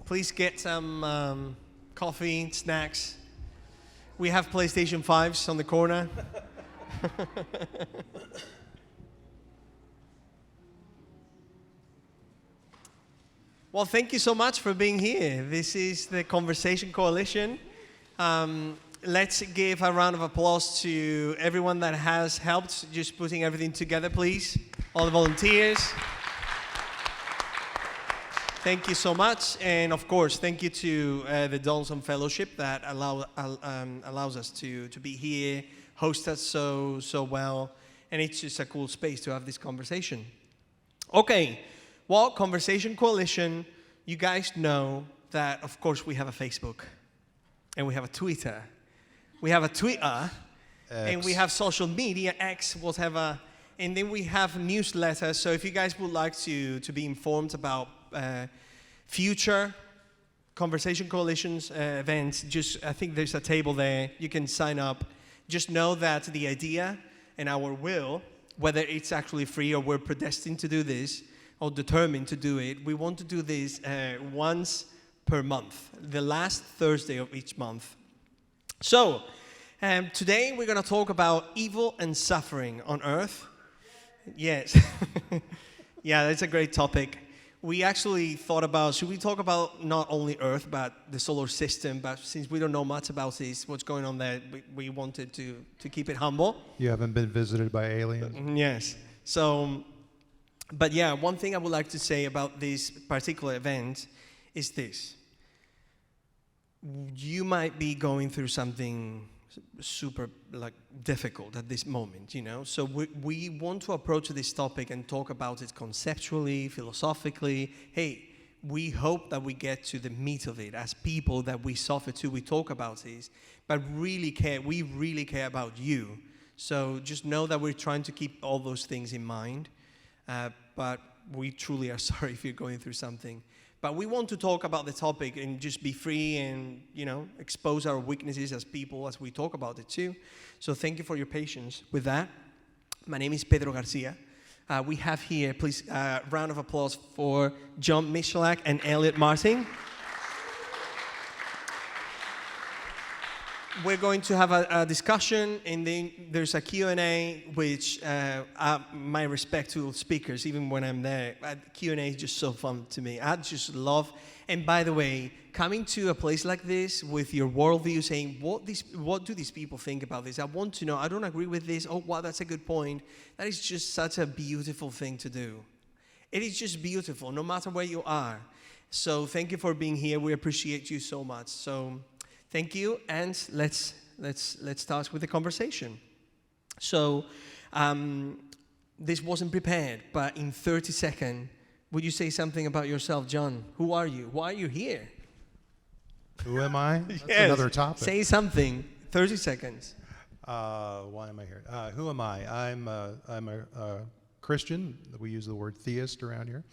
Please get some coffee, snacks. We have PlayStation 5s on the corner. Well, thank you so much for being here. This is the Conversation Coalition. Let's give a round of applause to everyone that has helped just putting everything together, please. All the volunteers. Thank you so much. And of course, thank you to the Donaldson Fellowship that allows us to be here, host us so well. And it's just a cool space to have this conversation. Okay. Well, Conversation Coalition, you guys know that, of course, we have a Facebook, and we have a Twitter. We have a Twitter, and we have social media, X, whatever, and then we have newsletters. So if you guys would like to be informed about future Conversation Coalition's events, I think there's a table there. You can sign up. Just know that the idea and our will, whether it's actually free or we're predestined to do this, or determined to do it, we want to do this once per month, the last Thursday of each month. So, today we're going to talk about evil and suffering on earth. Yes. Yeah, that's a great topic. We actually thought about, should we talk about not only Earth, but the solar system? But since we don't know much about this, what's going on there, we wanted to keep it humble. You haven't been visited by aliens? Yes. So, but yeah, one thing I would like to say about this particular event is this. You might be going through something super difficult at this moment, you know? So we want to approach this topic and talk about it conceptually, philosophically. Hey, we hope that we get to the meat of it as people that we suffer too. We talk about this, but we really care about you. So just know that we're trying to keep all those things in mind. But we truly are sorry if you're going through something. But we want to talk about the topic and just be free and, expose our weaknesses as people as we talk about it too. So thank you for your patience with that. My name is Pedro Garcia. We have here, please, a round of applause for John Michalak and Elliott Martin. We're going to have a discussion, and then there's a Q&A, which my respect to speakers, even when I'm there. Q&A is just so fun to me. I just love, and by the way, coming to a place like this with your worldview, saying, what do these people think about this? I want to know. I don't agree with this. Oh, wow, that's a good point. That is just such a beautiful thing to do. It is just beautiful, no matter where you are. So thank you for being here. We appreciate you so much. So thank you, and let's start with the conversation. So, this wasn't prepared, but in 30 seconds, would you say something about yourself, John? Who are you? Why are you here? Who am I? That's Yes. Another topic. Say something. 30 seconds. Why am I here? Who am I? I'm a Christian. We use the word theist around here.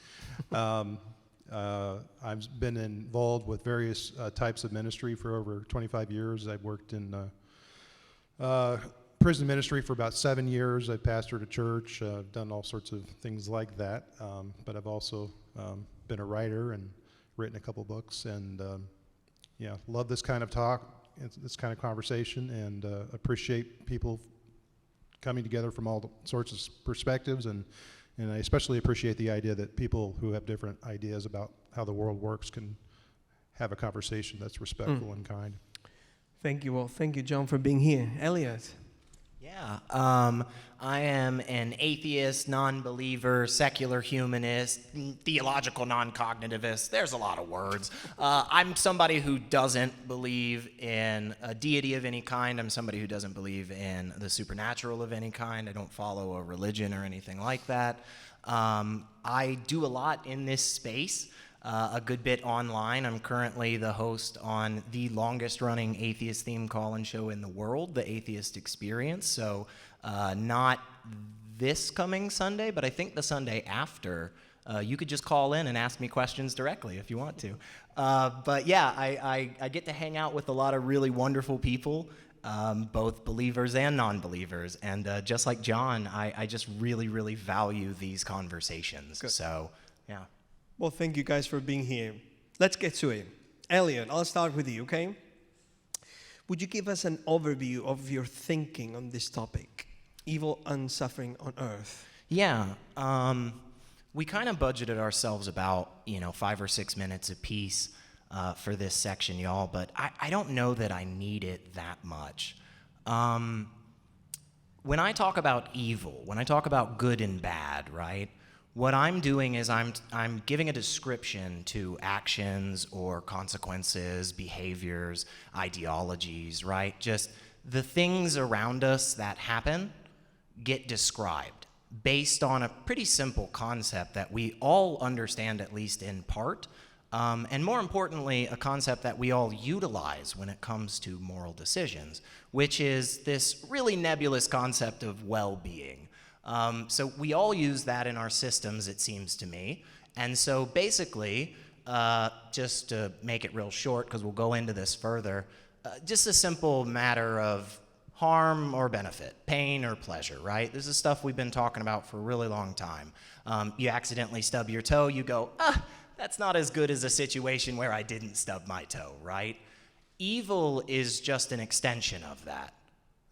I've been involved with various types of ministry for over 25 years. I've worked in prison ministry for about 7 years. I've pastored a church. I've done all sorts of things like that. But I've also been a writer and written a couple books. And love this kind of talk, this kind of conversation, and appreciate people coming together from all sorts of perspectives. And I especially appreciate the idea that people who have different ideas about how the world works can have a conversation that's respectful and kind. Thank you. Well, thank you, John, for being here. Elliott. Yeah, I am an atheist, non-believer, secular humanist, theological non-cognitivist. There's a lot of words. I'm somebody who doesn't believe in a deity of any kind. I'm somebody who doesn't believe in the supernatural of any kind. I don't follow a religion or anything like that. I do a lot in this space. A good bit online. I'm currently the host on the longest running atheist themed call-in show in the world, The Atheist Experience. So not this coming Sunday, but I think the Sunday after. You could just call in and ask me questions directly if you want to. But yeah, I get to hang out with a lot of really wonderful people, both believers and non-believers. And just like John, I just really, really value these conversations. Good. So, yeah. Well, thank you guys for being here. let's get to it. Elliot, I'll start with you, okay? Would you give us an overview of your thinking on this topic, evil and suffering on earth? Yeah, we kind of budgeted ourselves about, 5 or 6 minutes apiece for this section, y'all, but I don't know that I need it that much. When I talk about evil, when I talk about good and bad, right, what I'm doing is I'm giving a description to actions or consequences, behaviors, ideologies, right? Just the things around us that happen get described based on a pretty simple concept that we all understand, at least in part, and more importantly, a concept that we all utilize when it comes to moral decisions, which is this really nebulous concept of well-being. So we all use that in our systems, it seems to me. And so basically, just to make it real short, because we'll go into this further, just a simple matter of harm or benefit, pain or pleasure, right? This is stuff we've been talking about for a really long time. You accidentally stub your toe, you go, that's not as good as a situation where I didn't stub my toe, right? Evil is just an extension of that,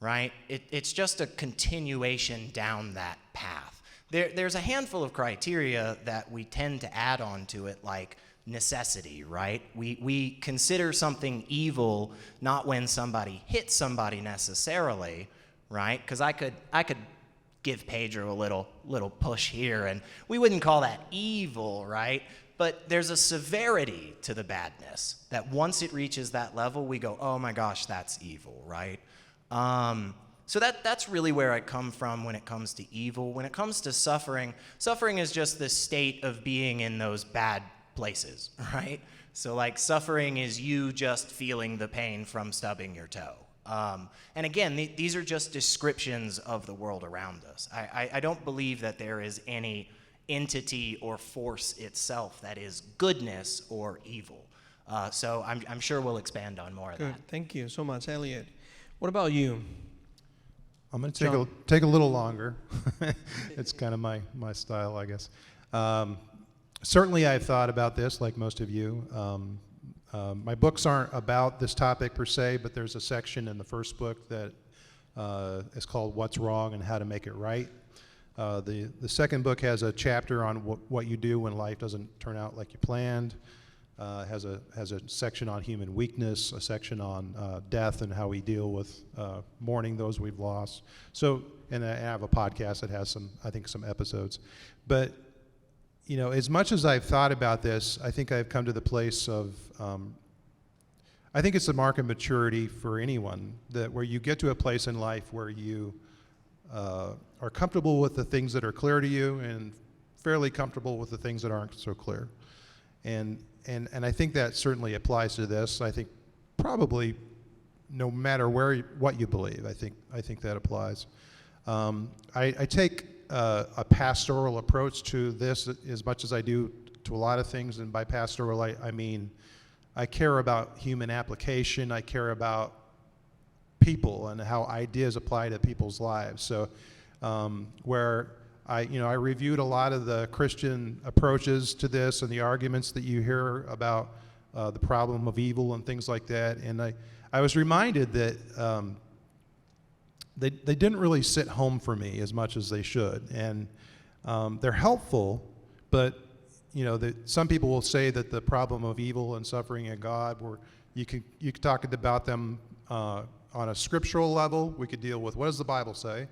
right? It's just a continuation down that path. There's a handful of criteria that we tend to add on to it, like necessity, right? We consider something evil not when somebody hits somebody necessarily, right? Because I could give Pedro a little push here, and we wouldn't call that evil, right? But there's a severity to the badness that once it reaches that level, we go, oh my gosh, that's evil, right? So that's really where I come from when it comes to evil. When it comes to suffering, suffering is just the state of being in those bad places, right? So like suffering is you just feeling the pain from stubbing your toe. And again, these are just descriptions of the world around us. I don't believe that there is any entity or force itself that is goodness or evil. So I'm sure we'll expand on more of that. Good. Thank you so much, Elliot. What about you? I'm going to take a little longer. It's kind of my style, I guess. Certainly I've thought about this, like most of you. My books aren't about this topic per se, but there's a section in the first book that is called What's Wrong and How to Make It Right. The second book has a chapter on what you do when life doesn't turn out like you planned. Has a section on human weakness, a section on death and how we deal with mourning those we've lost. So, and I have a podcast that has some episodes. But, as much as I've thought about this, I think I've come to the place of, I think it's a mark of maturity for anyone, that where you get to a place in life where you are comfortable with the things that are clear to you and fairly comfortable with the things that aren't so clear. And I think that certainly applies to this. I think probably no matter what you believe, I think that applies. I take a pastoral approach to this as much as I do to a lot of things, and by pastoral I mean I care about human application. I care about people and how ideas apply to people's lives. So where I reviewed a lot of the Christian approaches to this and the arguments that you hear about the problem of evil and things like that, and I was reminded that they didn't really sit home for me as much as they should, and they're helpful, but some people will say that the problem of evil and suffering in God, where you could talk about them on a scriptural level. We could deal with what does the Bible say.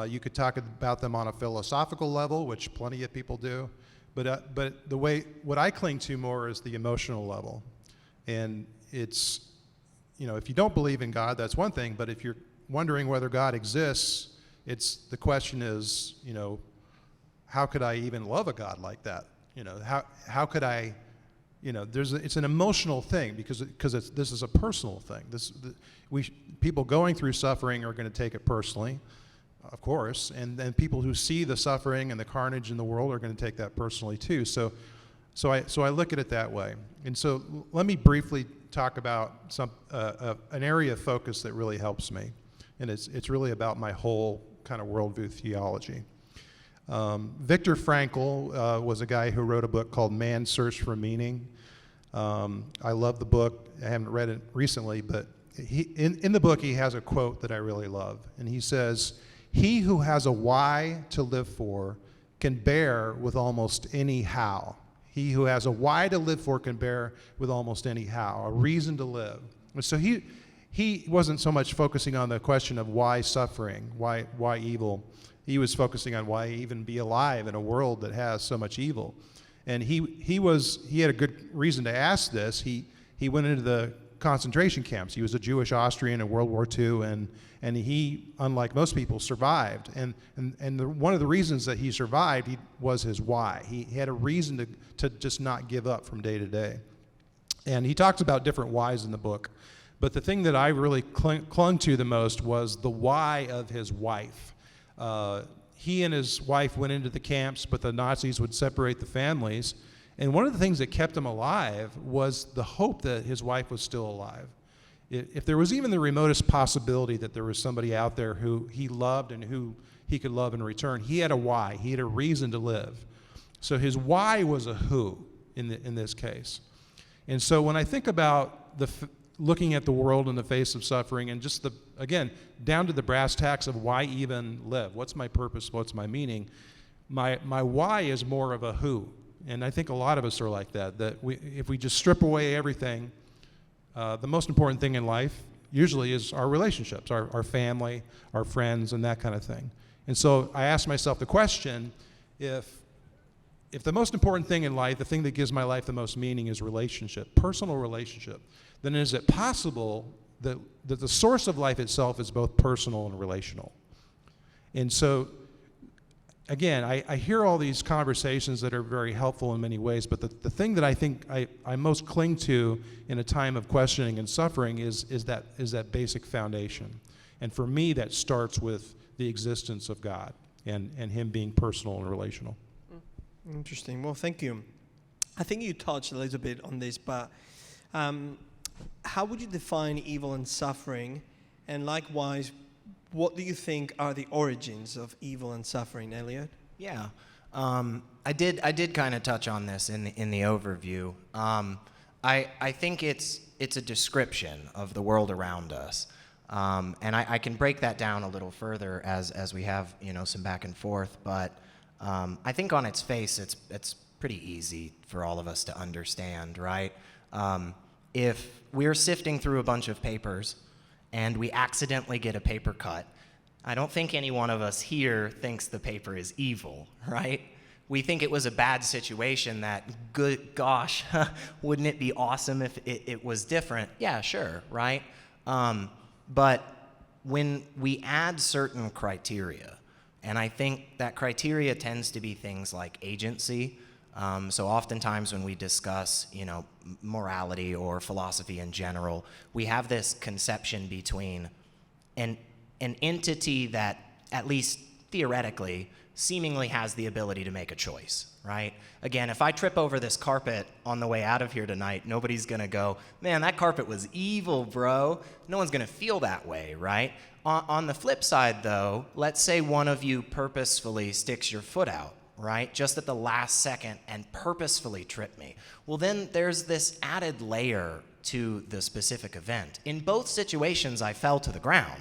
You could talk about them on a philosophical level, which plenty of people do, but what I cling to more is the emotional level, and it's if you don't believe in God, that's one thing, but if you're wondering whether God exists, the question is how could I even love a God like that? How could I? It's an emotional thing because this is a personal thing. People going through suffering are going to take it personally, of course, and then people who see the suffering and the carnage in the world are going to take that personally too. So I look at it that way. And so let me briefly talk about an area of focus that really helps me, and it's really about my whole kind of worldview theology. Viktor Frankl was a guy who wrote a book called Man's Search for Meaning. I love the book. I haven't read it recently, but in the book he has a quote that I really love. And he says, "He who has a why to live for can bear with almost any how." He who has a why to live for can bear with almost any how, a reason to live. And so he wasn't so much focusing on the question of why suffering, why evil. He was focusing on why even be alive in a world that has so much evil. And he had a good reason to ask this. He went into the concentration camps. He was a Jewish Austrian in World War II, and he, unlike most people, survived. One of the reasons that he survived was his why. He had a reason to just not give up from day to day. And he talks about different whys in the book. But the thing that I really clung to the most was the why of his wife. He and his wife went into the camps, but the Nazis would separate the families. And one of the things that kept him alive was the hope that his wife was still alive. If there was even the remotest possibility that there was somebody out there who he loved and who he could love in return, he had a why. He had a reason to live. So his why was a who in this case. And so when I think about looking at the world in the face of suffering and just again, down to the brass tacks of why even live, what's my purpose, what's my meaning, my why is more of a who. And I think a lot of us are like that if we just strip away everything, the most important thing in life usually is our relationships, our family, our friends, and that kind of thing. And so I asked myself the question, if the most important thing in life, the thing that gives my life the most meaning is relationship, personal relationship, then is it possible that the source of life itself is both personal and relational? And so, again, I hear all these conversations that are very helpful in many ways, but the thing that I think I most cling to in a time of questioning and suffering is that basic foundation. And for me, that starts with the existence of God and Him being personal and relational. Interesting. Well, thank you. I think you touched a little bit on this, but how would you define evil and suffering? And likewise, what do you think are the origins of evil and suffering, Elliott? Yeah, I did kind of touch on this in the overview. I think it's a description of the world around us, and I can break that down a little further as we have some back and forth. But I think on its face, it's pretty easy for all of us to understand, right? If we're sifting through a bunch of papers and we accidentally get a paper cut, I don't think any one of us here thinks the paper is evil, right? We think it was a bad situation that, good gosh, wouldn't it be awesome if it was different? Yeah, sure, right? But when we add certain criteria, and I think that criteria tends to be things like agency. So oftentimes when we discuss, morality or philosophy in general, we have this conception between an entity that, at least theoretically, seemingly has the ability to make a choice, right? Again, if I trip over this carpet on the way out of here tonight, nobody's gonna go, man, that carpet was evil, bro. No one's gonna feel that way, right? On the flip side, though, let's say one of you purposefully sticks your foot out, right, just at the last second and purposefully trip me. Well, then there's this added layer to the specific event. In both situations, I fell to the ground,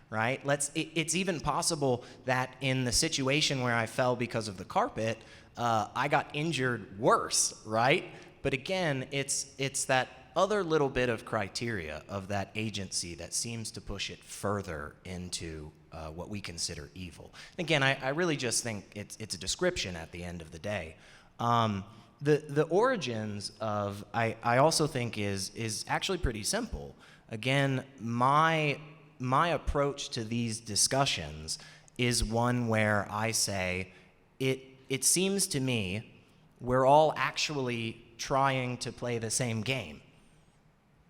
right? It's even possible that in the situation where I fell because of the carpet, I got injured worse, right? But again, it's that other little bit of criteria of that agency that seems to push it further into what we consider evil. And again, I really just think it's a description at the end of the day. The origins of, I also think is actually pretty simple. Again, my approach to these discussions is one where I say, it seems to me we're all actually trying to play the same game.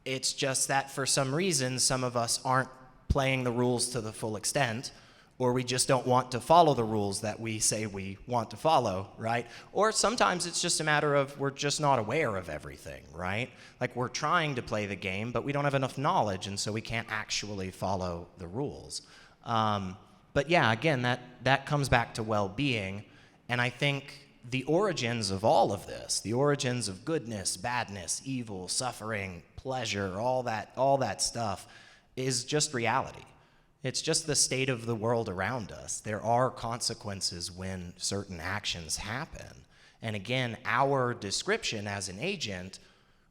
It's just that for some reason, some of us aren't playing the rules to the full extent, or we just don't want to follow the rules that we say we want to follow, right? Or sometimes it's just a matter of we're just not aware of everything, right? Like we're trying to play the game, but we don't have enough knowledge, and so we can't actually follow the rules. But yeah, again, that comes back to well-being, and I think the origins of all of this, the origins of goodness, badness, evil, suffering, pleasure, all that stuff is just reality. It's just the state of the world around us. There are consequences when certain actions happen. And again, our description as an agent,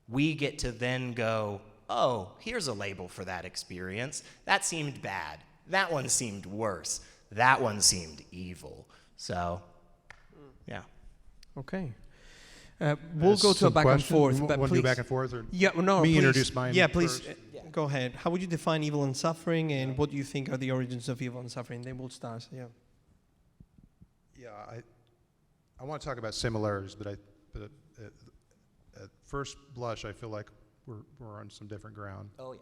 we get to then go, oh, here's a label for that experience. That seemed bad. That one seemed worse. That one seemed evil. So, yeah. Okay. We'll go to a back and forth, but Want to please. do back and forth, or Yeah, no, me please. introduce mine? Yeah, please. first? Go ahead. How would you define evil and suffering, and what do you think are the origins of evil and suffering? Then we'll start. Yeah. Yeah, I want to talk about similarities, but at first blush, I feel like we're on some different ground. Oh,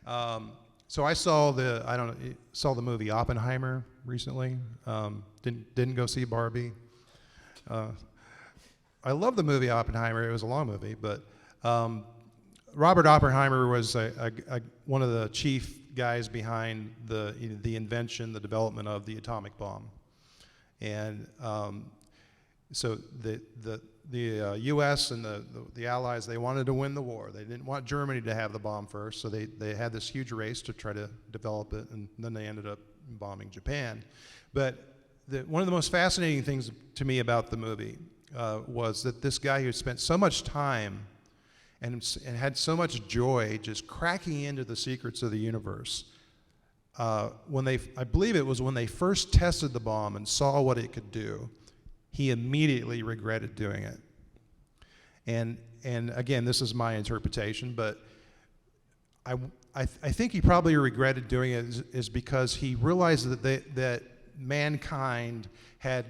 yeah. So I saw the movie Oppenheimer recently. Didn't go see Barbie. I love the movie Oppenheimer. It was a long movie, but Robert Oppenheimer was one of the chief guys behind the invention, the development of the atomic bomb, and so the U.S. and the Allies, they wanted to win the war. They didn't want Germany to have the bomb first, so they had this huge race to try to develop it, and then they ended up bombing Japan. But one of the most fascinating things to me about the movie was that this guy who had spent so much time and had so much joy just cracking into the secrets of the universe, I believe it was when they first tested the bomb and saw what it could do, he immediately regretted doing it. And again, this is my interpretation, but I think he probably regretted doing it is because he realized that mankind had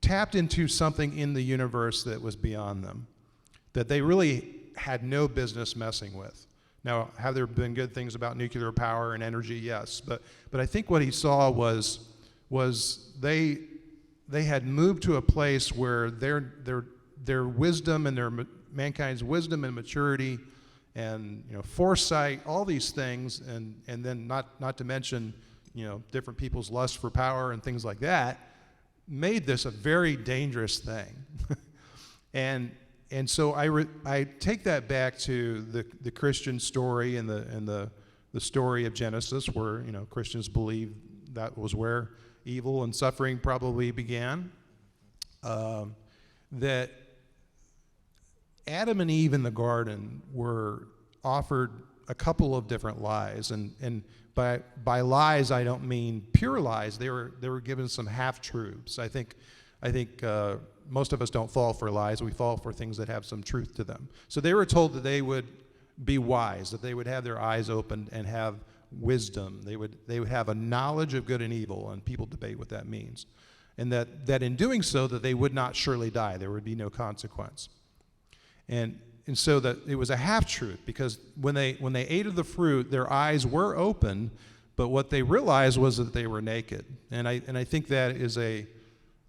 tapped into something in the universe that was beyond them, that they really had no business messing with. Now, have there been good things about nuclear power and energy? Yes, but I think what he saw was they had moved to a place where their wisdom and mankind's wisdom and maturity and foresight, all these things, and then not to mention different people's lust for power and things like that, made this a very dangerous thing. and so I take that back to the Christian story and the story of Genesis, where Christians believe that was where evil and suffering probably began. That Adam and Eve in the garden were offered a couple of different lies, and by lies I don't mean pure lies. They were given some half-truths. I think most of us don't fall for lies. We fall for things that have some truth to them. So they were told that they would be wise, that they would have their eyes opened and have wisdom. They would have a knowledge of good and evil, and people debate what that means. And that in doing so, that they would not surely die. There would be no consequence. And so that it was a half-truth, because when they ate of the fruit, their eyes were open, but what they realized was that they were naked. And I think that is a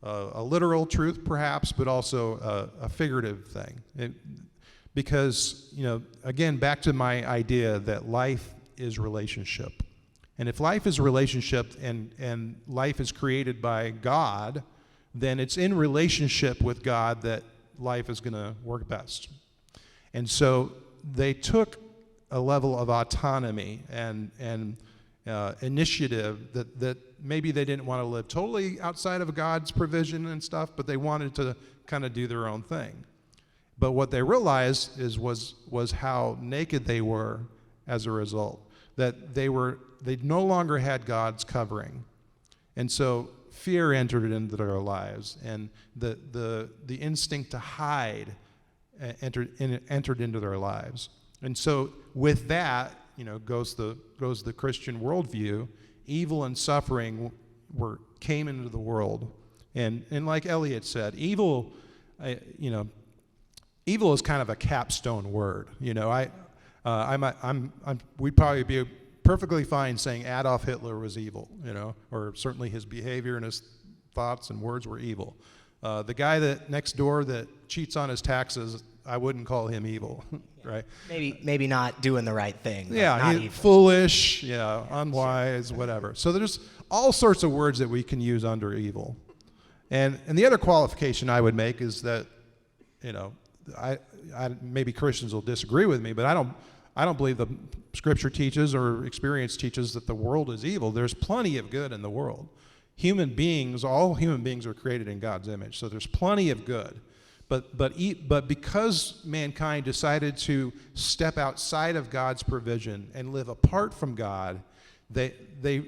literal truth, perhaps, but also a figurative thing. Because, again, back to my idea that life is relationship. And if life is relationship and life is created by God, then it's in relationship with God that life is going to work best. And so they took a level of autonomy and initiative that maybe they didn't want to live totally outside of God's provision and stuff, but they wanted to kind of do their own thing. But what they realized was how naked they were as a result, that they no longer had God's covering. And so fear entered into their lives, and the instinct to hide entered into their lives. And so with that, goes the Christian worldview. Evil and suffering came into the world, and like Elliott said, evil is kind of a capstone word. We'd probably be perfectly fine saying Adolf Hitler was evil, or certainly his behavior and his thoughts and words were evil. The guy that next door that cheats on his taxes, I wouldn't call him evil, right? Maybe not doing the right thing. But Yeah, not he's evil. foolish, unwise, whatever. So there's all sorts of words that we can use under evil. And the other qualification I would make is that, you know, I maybe Christians will disagree with me, but I don't believe the Scripture teaches or experience teaches that the world is evil. There's plenty of good in the world. All human beings are created in God's image, so there's plenty of good. But because mankind decided to step outside of God's provision and live apart from God, they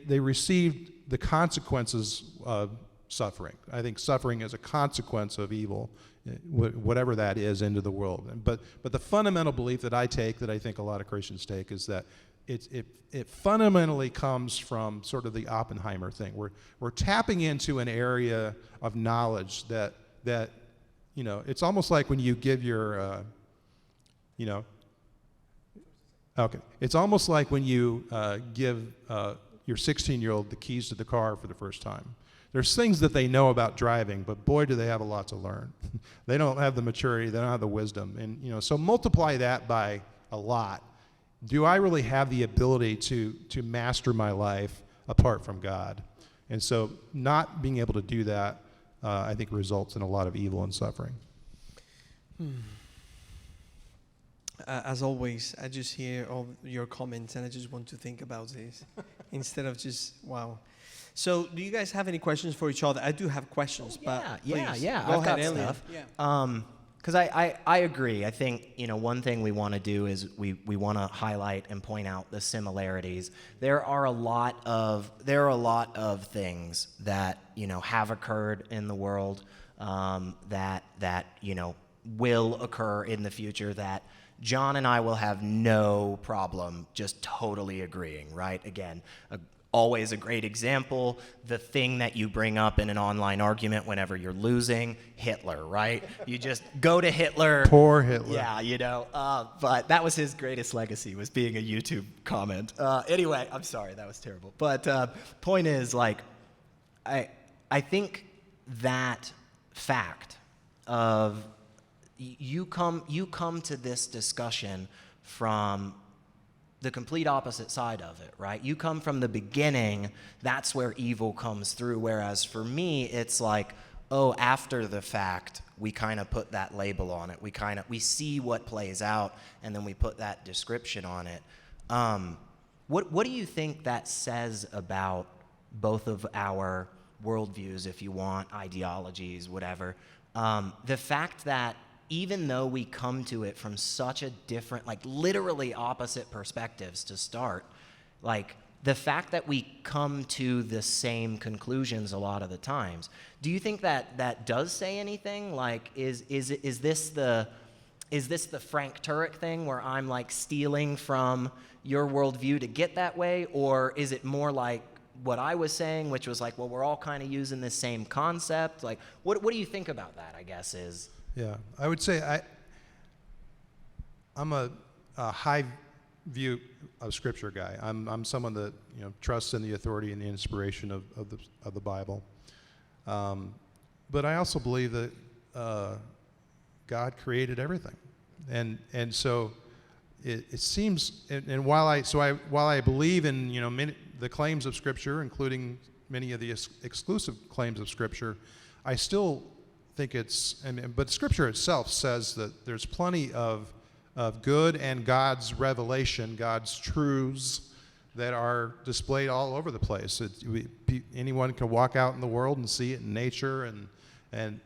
received the consequences of suffering. I think suffering is a consequence of evil, whatever that is, into the world. But the fundamental belief that I take, that I think a lot of Christians take, is that it fundamentally comes from sort of the Oppenheimer thing. We're tapping into an area of knowledge that you know, it's almost like when you give your it's almost like when you give your 16-year-old the keys to the car for the first time. There's things that they know about driving, but boy, do they have a lot to learn. They don't have the maturity, they don't have the wisdom. And, you know, so multiply that by a lot. Do I really have the ability to master my life apart from God? And so not being able to do that, I think, results in a lot of evil and suffering. As always, I just hear all your comments and I just want to think about this instead of just, wow. So do you guys have any questions for each other? I do have questions, but please, yeah. Go I've ahead, got Elliot. stuff. Yeah. Because I agree. I think, you know, one thing we want to do is we want to highlight and point out the similarities. There are a lot of things that, you know, have occurred in the world that you know, will occur in the future that John and I will have no problem just totally agreeing, right? Again, always a great example, the thing that you bring up in an online argument whenever you're losing, Hitler, right? You just go to Hitler. Poor Hitler. Yeah, you know, but that was his greatest legacy, was being a YouTube comment. Anyway, I'm sorry, that was terrible. But point is, like, I think that fact of you come to this discussion from the complete opposite side of it, right? You come from the beginning, that's where evil comes through, whereas for me, it's like, oh, after the fact, we kind of put that label on it. We see what plays out, and then we put that description on it. What do you think that says about both of our worldviews, if you want, ideologies, whatever? The fact that even though we come to it from such a different, like literally opposite perspectives to start, like the fact that we come to the same conclusions a lot of the times, do you think that does say anything? Like, is this the Frank Turek thing where I'm like stealing from your worldview to get that way, or is it more like what I was saying, which was like, well, we're all kind of using the same concept? Like, what do you think about that, I guess, is... Yeah, I would say I'm a high view of Scripture guy. I'm someone that, you know, trusts in the authority and the inspiration of the Bible. But I also believe that God created everything, and so it seems. And while I believe in, you know, the claims of Scripture, including many of the exclusive claims of Scripture, I still think but Scripture itself says that there's plenty of good and God's revelation, God's truths that are displayed all over the place. Anyone can walk out in the world and see it in nature, and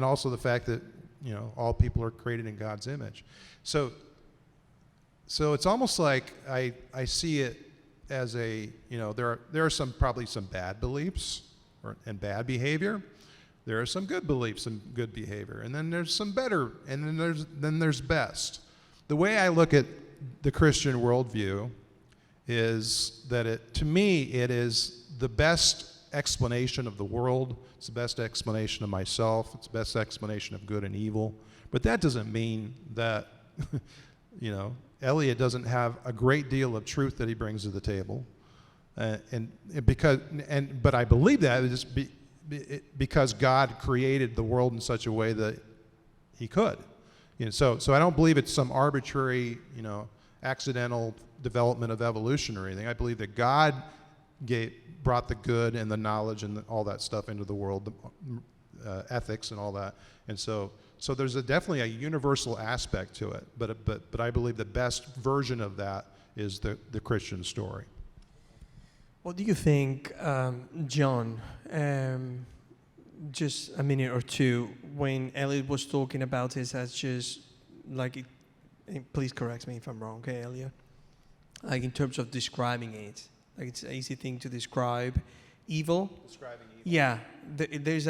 also the fact that, you know, all people are created in God's image. So it's almost like I see it as a, you know, there are probably some bad beliefs and bad behavior. There are some good beliefs and good behavior, and then there's some better, and then there's best. The way I look at the Christian worldview is that to me it is the best explanation of the world. It's the best explanation of myself. It's the best explanation of good and evil. But that doesn't mean that you know, Elliott doesn't have a great deal of truth that he brings to the table, but I believe that it's because God created the world in such a way that He could. You know, so I don't believe it's some arbitrary, you know, accidental development of evolution or anything. I believe that God brought the good and the knowledge and all that stuff into the world, ethics and all that. And so there's definitely a universal aspect to it. But I believe the best version of that is the Christian story. What do you think, John? Just a minute or two, when Elliot was talking about this as just like, please correct me if I'm wrong, okay, Elliot? Like in terms of describing it, like it's an easy thing to describe evil. Describing evil. Yeah, there's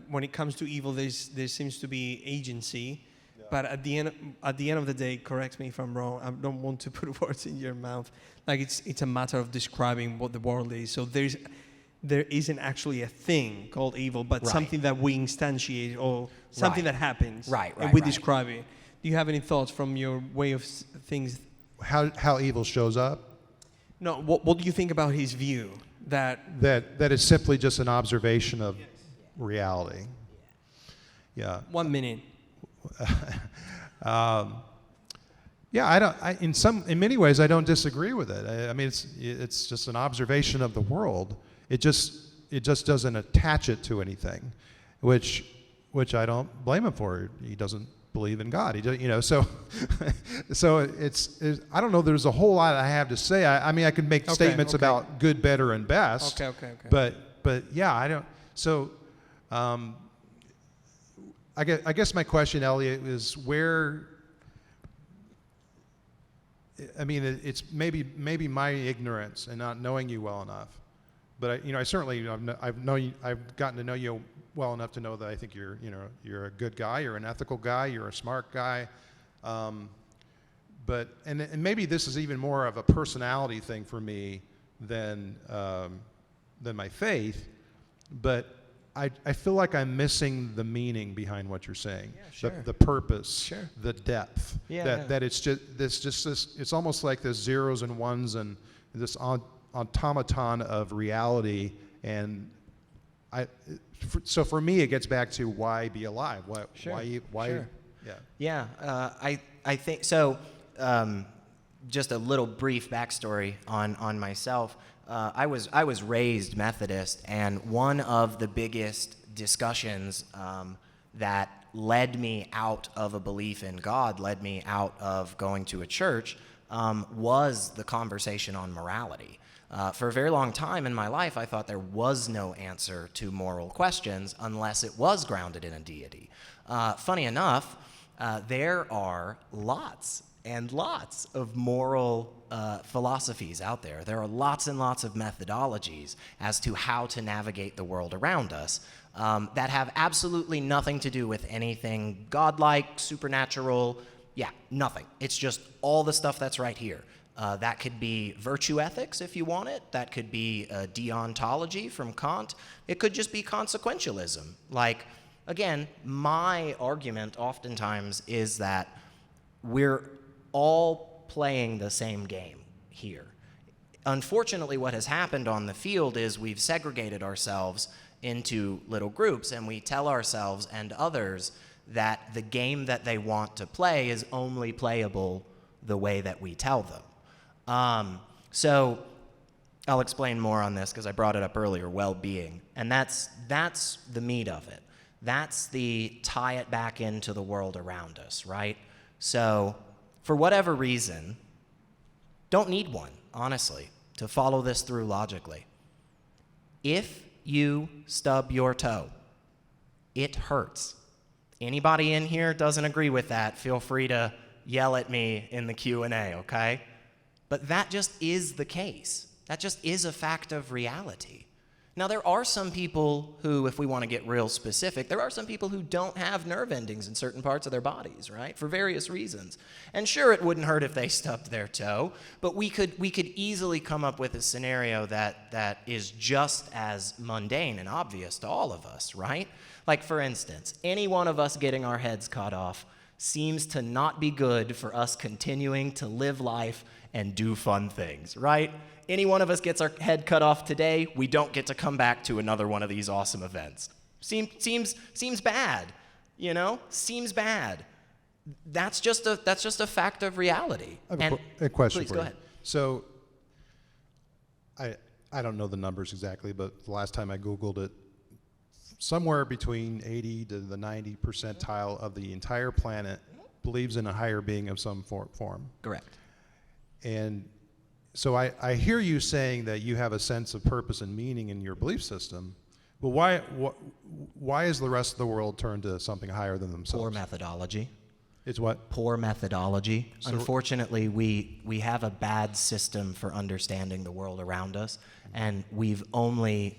when it comes to evil, there seems to be agency, but at the end of the day, correct me if I'm wrong. I don't want to put words in your mouth. Like it's a matter of describing what the world is. So there isn't actually a thing called evil, but something that we instantiate or something that happens. And we describe it. Do you have any thoughts from your way of things? How evil shows up? No, what do you think about his view? That it's simply just an observation of reality. Yeah. 1 minute. Yeah, in many ways I don't disagree with it. I mean, it's just an observation of the world. It just doesn't attach it to anything, which I don't blame him for. He doesn't believe in God. So it's I don't know. There's a whole lot I have to say. I mean, I could make statements about good, better, and best. Okay. But yeah, I don't. So I guess my question, Elliot, is where. I mean, it's maybe my ignorance and not knowing you well enough. But I certainly I've gotten to know you well enough to know that I think you're a good guy, you're an ethical guy, you're a smart guy. But maybe this is even more of a personality thing for me than my faith. But I feel like I'm missing the meaning behind what you're saying, the purpose, the depth. That it's just this. It's almost like this zeros and ones and this automaton of reality. And so for me, it gets back to why be alive? Why? Yeah. I think so. Just a little brief backstory on myself. I was raised Methodist, and one of the biggest discussions that led me out of a belief in God, led me out of going to a church, was the conversation on morality. For a very long time in my life, I thought there was no answer to moral questions unless it was grounded in a deity. Funny enough, there are lots and lots of moral philosophies out there. There are lots and lots of methodologies as to how to navigate the world around us that have absolutely nothing to do with anything godlike, supernatural, nothing. It's just all the stuff that's right here. That could be virtue ethics if you want it. That could be deontology from Kant. It could just be consequentialism. Like, again, my argument oftentimes is that we're all playing the same game here. Unfortunately, what has happened on the field is we've segregated ourselves into little groups, and we tell ourselves and others that the game that they want to play is only playable the way that we tell them. So I'll explain more on this because I brought it up earlier, well-being. And that's the meat of it. That's the tie it back into the world around us, right? So for whatever reason, don't need one, honestly, to follow this through logically. If you stub your toe, it hurts. Anybody in here doesn't agree with that, feel free to yell at me in the Q&A, okay? But that just is the case. That just is a fact of reality. Now, there are some people who, if we want to get real specific, there are some people who don't have nerve endings in certain parts of their bodies, right, for various reasons. And sure, it wouldn't hurt if they stubbed their toe, but we could easily come up with a scenario that is just as mundane and obvious to all of us, right? Like, for instance, any one of us getting our heads cut off seems to not be good for us continuing to live life and do fun things, right? Any one of us gets our head cut off today, we don't get to come back to another one of these awesome events. Seems bad, you know? Seems bad. That's just a fact of reality. I have a question please, for go you. ahead. So I don't know the numbers exactly, but the last time I Googled it, somewhere between 80 to the 90 percentile of the entire planet believes in a higher being of some form. Correct. And so I hear you saying that you have a sense of purpose and meaning in your belief system, but why is the rest of the world turned to something higher than themselves? Poor methodology. It's what? Poor methodology. So, unfortunately, we have a bad system for understanding the world around us, and we've only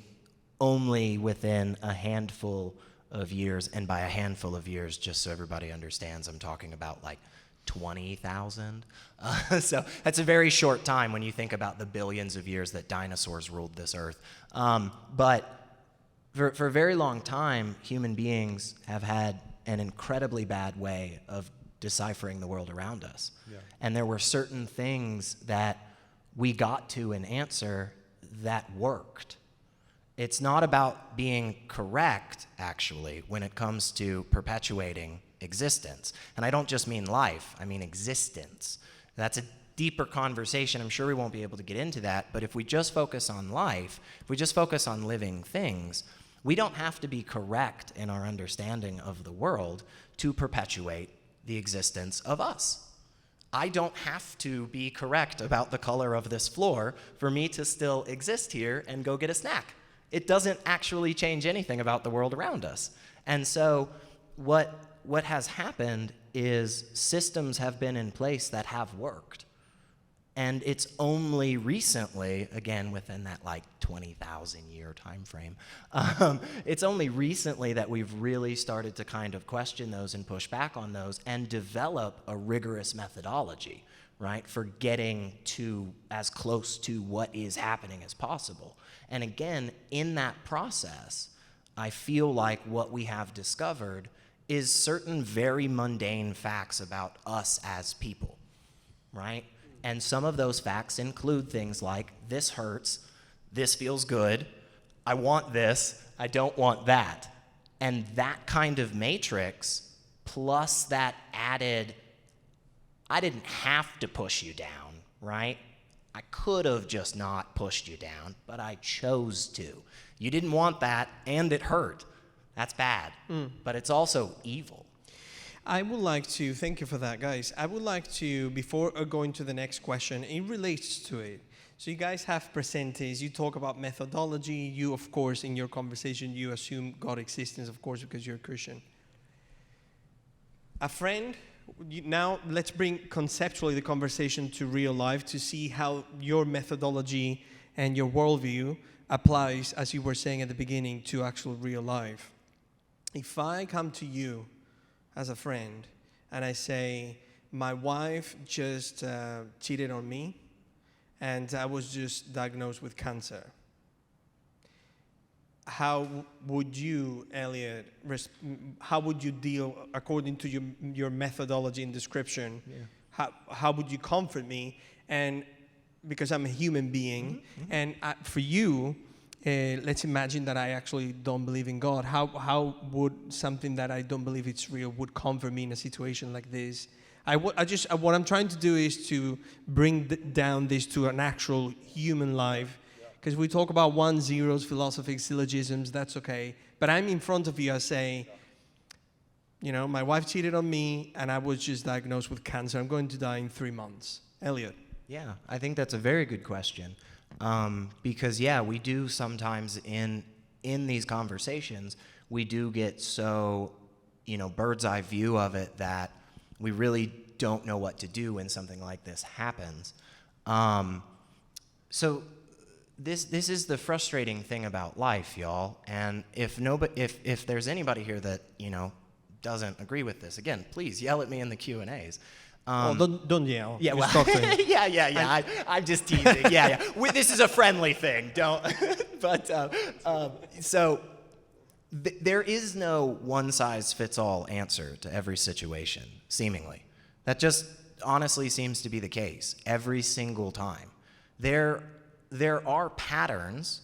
within a handful of years, and by a handful of years, just so everybody understands, I'm talking about like 20,000. So that's a very short time when you think about the billions of years that dinosaurs ruled this earth. But for a very long time, human beings have had an incredibly bad way of deciphering the world around us. Yeah. And there were certain things that we got to an answer that worked. It's not about being correct, actually, when it comes to perpetuating existence. And I don't just mean life, I mean existence. That's a deeper conversation. I'm sure we won't be able to get into that, but if we just focus on life, if we just focus on living things, we don't have to be correct in our understanding of the world to perpetuate the existence of us. I don't have to be correct about the color of this floor for me to still exist here and go get a snack. It doesn't actually change anything about the world around us. And so what has happened is systems have been in place that have worked. And it's only recently, again, within that like 20,000 year time frame, it's only recently that we've really started to kind of question those and push back on those and develop a rigorous methodology, right, for getting to as close to what is happening as possible. And again, in that process, I feel like what we have discovered is certain very mundane facts about us as people, right? And some of those facts include things like, this hurts, this feels good, I want this, I don't want that. And that kind of matrix, plus that added, I didn't have to push you down, right? I could have just not pushed you down, but I chose to. You didn't want that, and it hurt. That's bad, but it's also evil. I would like to, thank you for that, guys. I would like to, before going to the next question, it relates to it. So you guys have presented, you talk about methodology, you, of course, in your conversation, you assume God existence, of course, because you're a Christian. A friend, now let's bring conceptually the conversation to real life to see how your methodology and your worldview applies, as you were saying at the beginning, to actual real life. If I come to you as a friend and I say, my wife just cheated on me and I was just diagnosed with cancer, how would you, Elliott, how would you deal, according to your methodology and description, how would you comfort me? And because I'm a human being, and for you, let's imagine that I actually don't believe in God. How would something that I don't believe it's real would comfort me in a situation like this? What I'm trying to do is to bring down this to an actual human life. Because we talk about 1-0s, philosophies, syllogisms, that's okay. But I'm in front of you, I say, you know, my wife cheated on me and I was just diagnosed with cancer. I'm going to die in 3 months. Elliott. Yeah, I think that's a very good question. Because, yeah, we do sometimes in these conversations, we do get so, bird's eye view of it that we really don't know what to do when something like this happens. So this is the frustrating thing about life, y'all. And if there's anybody here that, doesn't agree with this, again, please yell at me in the Q&As. Don't yell. Yeah, well, yeah. I'm just teasing. Yeah. This is a friendly thing. Don't. But there is no one-size-fits-all answer to every situation, seemingly. That just honestly seems to be the case every single time. There are patterns,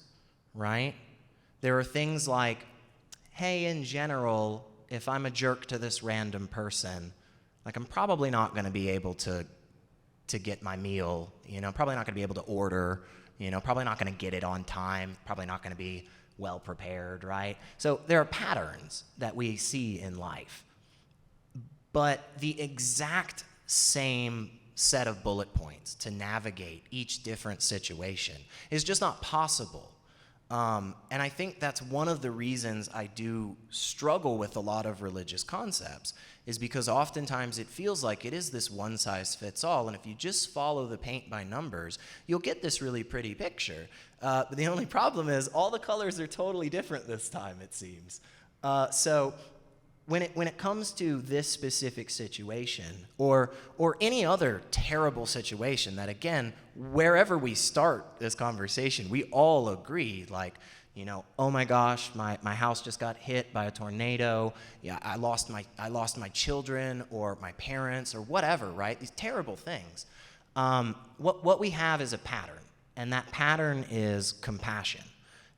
right? There are things like, hey, in general, if I'm a jerk to this random person, like I'm probably not going to be able to get my meal, probably not going to be able to order probably not going to get it on time, probably not going to be well prepared, right? So there are patterns that we see in life. But the exact same set of bullet points to navigate each different situation is just not possible. And I think that's one of the reasons I do struggle with a lot of religious concepts, is because oftentimes it feels like it is this one-size-fits-all, and if you just follow the paint by numbers, you'll get this really pretty picture. But the only problem is all the colors are totally different this time, it seems. So when it comes to this specific situation, or any other terrible situation that, again, wherever we start this conversation, we all agree, like, oh my gosh, my house just got hit by a tornado. Yeah, I lost my children or my parents or whatever, right? These terrible things. What we have is a pattern, and that pattern is compassion.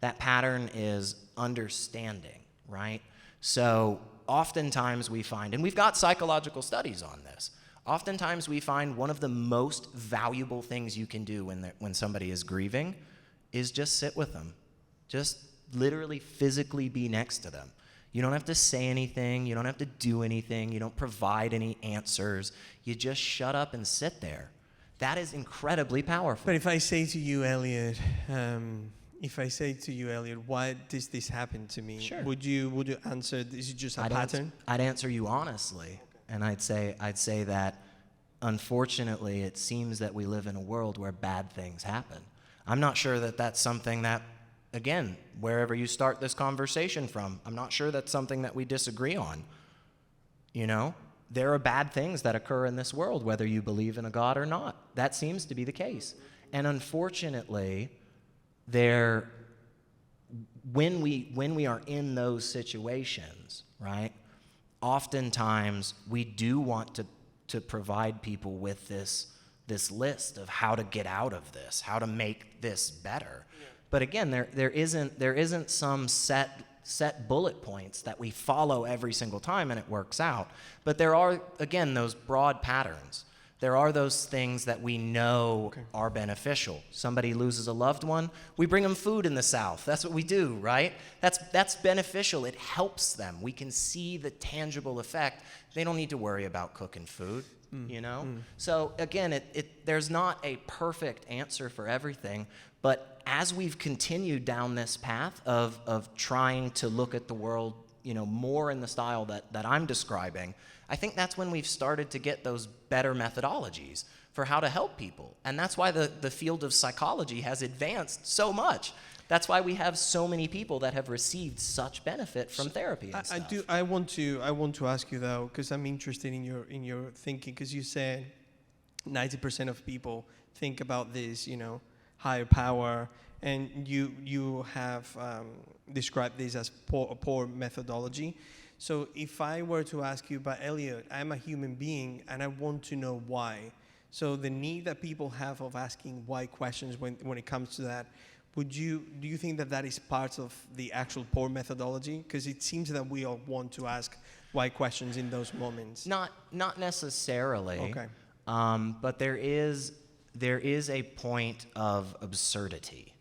That pattern is understanding, right? So oftentimes we find, and we've got psychological studies on this, oftentimes we find one of the most valuable things you can do when somebody is grieving is just sit with them. Just literally physically be next to them. You don't have to say anything. You don't have to do anything. You don't provide any answers. You just shut up and sit there. That is incredibly powerful. But if I say to you, Elliott, why does this happen to me? Sure. Would you answer, is it just a pattern? I'd answer you honestly, and I'd say that unfortunately it seems that we live in a world where bad things happen. I'm not sure that that's something that, again, wherever you start this conversation from, I'm not sure that's something that we disagree on. There are bad things that occur in this world, whether you believe in a God or not. That seems to be the case. And unfortunately, when we are in those situations, right, oftentimes we do want to provide people with this list of how to get out of this, how to make this better. Yeah. But again, there isn't some set bullet points that we follow every single time and it works out. But there are, again, those broad patterns. There are those things that we know are beneficial. Somebody loses a loved one, we bring them food in the South. That's what we do, right? That's beneficial. It helps them. We can see the tangible effect. They don't need to worry about cooking food, So again, there's not a perfect answer for everything, but as we've continued down this path of trying to look at the world, more in the style that I'm describing, I think that's when we've started to get those better methodologies for how to help people. And that's why the field of psychology has advanced so much. That's why we have so many people that have received such benefit from therapy and stuff. I want to ask you though, because I'm interested in your thinking, because you said 90% of people think about this, higher power, and you have described this as poor methodology. So if I were to ask you about Elliott, I'm a human being and I want to know why. So the need that people have of asking why questions when it comes to that, do you think that is part of the actual poor methodology? Because it seems that we all want to ask why questions in those moments. Not necessarily. Okay. But there is a point of absurdity,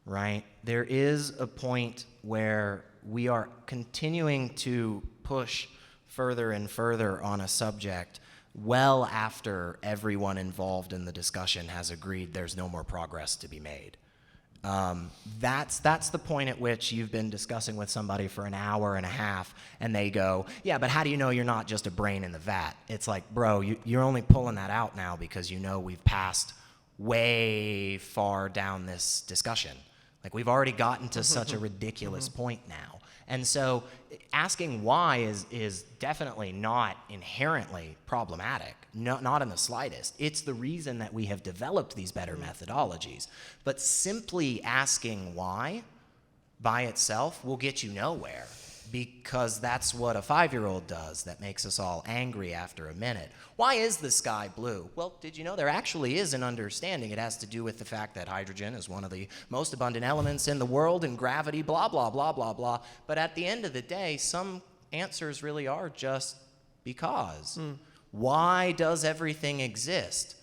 right? There is a point where we are continuing to push further and further on a subject well after everyone involved in the discussion has agreed there's no more progress to be made. That's the point at which you've been discussing with somebody for an hour and a half, and they go, yeah, but how do you know you're not just a brain in the vat? It's like, bro, you're only pulling that out now because we've passed way far down this discussion. Like, we've already gotten to such a ridiculous point now. And so asking why is definitely not inherently problematic, not in the slightest. It's the reason that we have developed these better methodologies. But simply asking why by itself will get you nowhere, because that's what a 5-year-old does that makes us all angry after a minute. Why is the sky blue? Well, did you know there actually is an understanding? It has to do with the fact that hydrogen is one of the most abundant elements in the world, and gravity, blah, blah, blah, blah, blah. But at the end of the day, some answers really are just because. Why does everything exist?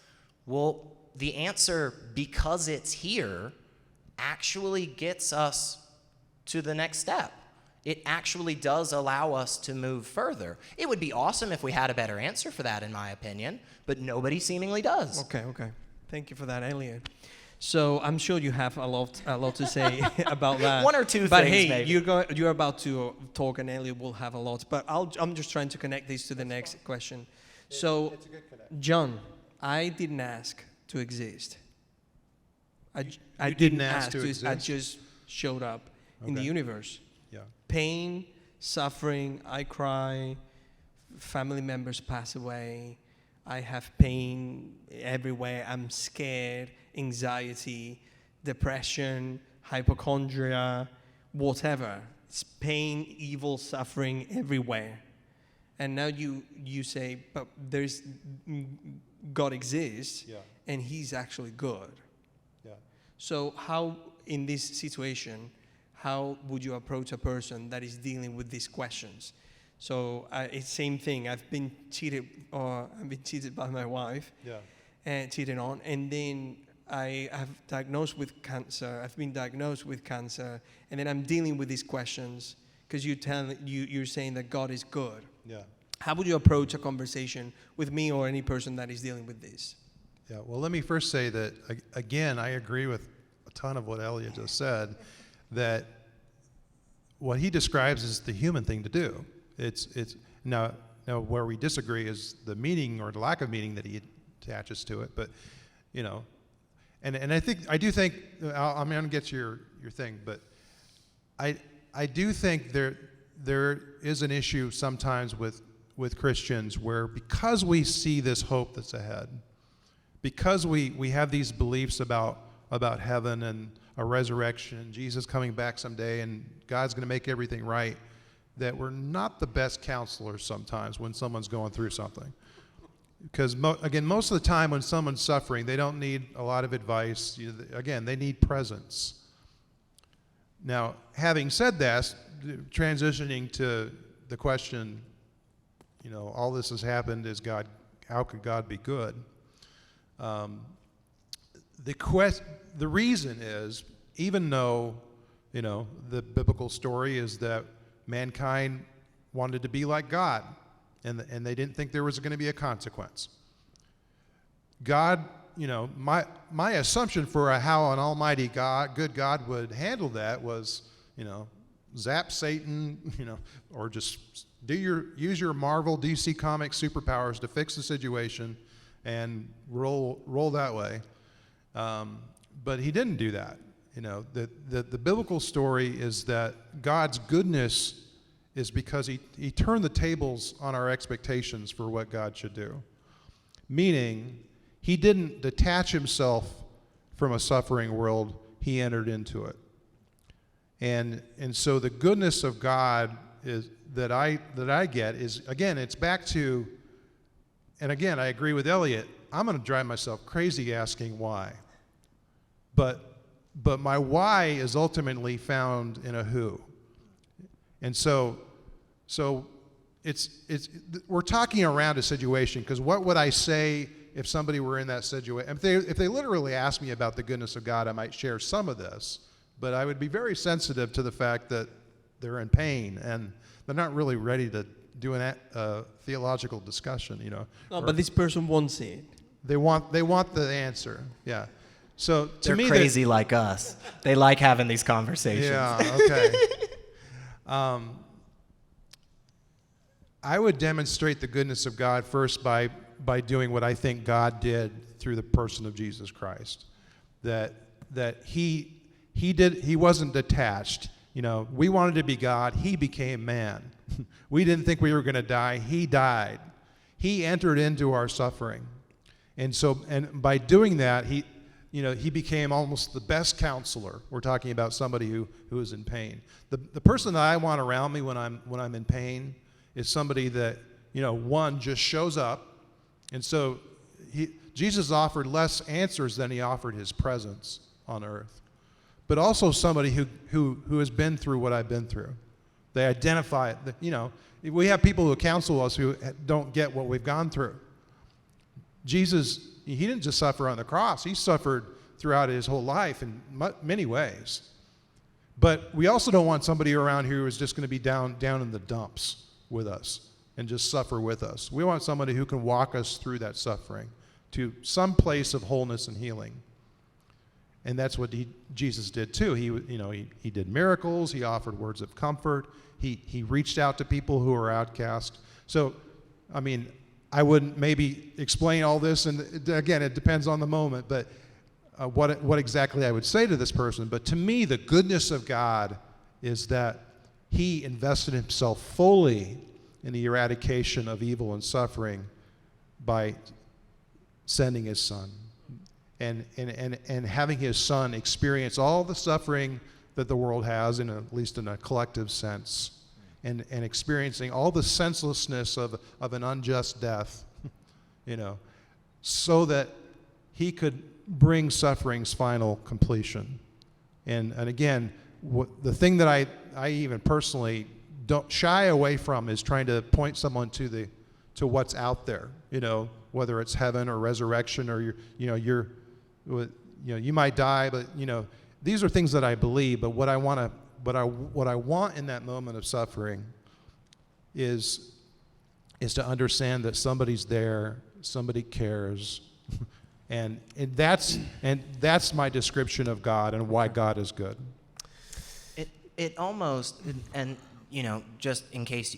Well, the answer, because it's here, actually gets us to the next step. It actually does allow us to move further. It would be awesome if we had a better answer for that, in my opinion, but nobody seemingly does. Okay. Thank you for that, Elliot. So I'm sure you have a lot to say about that. One or two but things, hey, maybe. you're about to talk, and Elliot will have a lot. But I'm just trying to connect this to the next question. So, It's a good connection. John, I didn't ask to exist. I You didn't didn't ask to I exist? just showed up in the Okay. universe. Yeah. Pain, suffering, I cry, family members pass away, I have pain everywhere, I'm scared, anxiety, depression, hypochondria, whatever. It's pain, evil, suffering everywhere. And now you say, but there's God exists, Yeah. and he's actually good. Yeah. So how, in this situation, how would you approach a person that is dealing with these questions? So it's same thing. I've been cheated by my wife, Yeah. and cheated on, and then I have diagnosed with cancer. I've been diagnosed with cancer, and then I'm dealing with these questions because you're saying that God is good. Yeah. How would you approach a conversation with me or any person that is dealing with this? Yeah. Well, let me first say that again, I agree with a ton of what Elliot just said. That what he describes is the human thing to do. It's now where we disagree is the meaning or the lack of meaning that he attaches to it. But and I do think I'm going to get to your thing, but I do think there is an issue sometimes with Christians where, because we see this hope that's ahead, because we have these beliefs about heaven and a resurrection, Jesus coming back someday, and God's going to make everything right, that we're not the best counselors sometimes when someone's going through something. Because, again, most of the time when someone's suffering, they don't need a lot of advice. Again, they need presence. Now, having said that, transitioning to the question, all this has happened, how could God be good? The reason is, even though, the biblical story is that mankind wanted to be like God, and they didn't think there was going to be a consequence. God, my assumption for how an almighty God, good God would handle that was, zap Satan, or just use your Marvel DC Comics superpowers to fix the situation and roll that way. But he didn't do that. The biblical story is that God's goodness is because he turned the tables on our expectations for what God should do. Meaning, he didn't detach himself from a suffering world, he entered into it. And so the goodness of God is that I get is, again, it's back to, and again, I agree with Elliot, I'm going to drive myself crazy asking why. But my why is ultimately found in a who. And so it's we're talking around a situation, because what would I say if somebody were in that situation? If they literally asked me about the goodness of God, I might share some of this, but I would be very sensitive to the fact that they're in pain and they're not really ready to do a theological discussion, No, but this person wants it. They want the answer. Yeah. So to They're me, crazy like us. They like having these conversations. Yeah. Okay. I would demonstrate the goodness of God first by doing what I think God did through the person of Jesus Christ. That he wasn't detached. We wanted to be God. He became man. We didn't think we were going to die. He died. He entered into our suffering. And by doing that, he became almost the best counselor. We're talking about somebody who is in pain. The person that I want around me when I'm in pain is somebody that, one, just shows up. And so Jesus offered less answers than he offered his presence on earth. But also somebody who has been through what I've been through. They identify it. We have people who counsel us who don't get what we've gone through. Jesus he didn't just suffer on the cross. He suffered throughout his whole life in many ways. But we also don't want somebody around here who is just going to be down in the dumps with us and just suffer with us. We want somebody who can walk us through that suffering to some place of wholeness and healing. And that's what Jesus did too. He did miracles. He offered words of comfort. He reached out to people who were outcast. So, I mean, I wouldn't maybe explain all this, and again, it depends on the moment, but what exactly I would say to this person. But to me, the goodness of God is that he invested himself fully in the eradication of evil and suffering by sending his son and having his son experience all the suffering that the world has, at least in a collective sense, and experiencing all the senselessness of an unjust death, so that he could bring suffering's final completion. And again, the thing that I even personally don't shy away from is trying to point someone to what's out there, whether it's heaven or resurrection, or you might die, but these are things that I believe. But what I want in that moment of suffering is to understand that somebody's there, somebody cares, and that's my description of God and why God is good. It almost, and just in case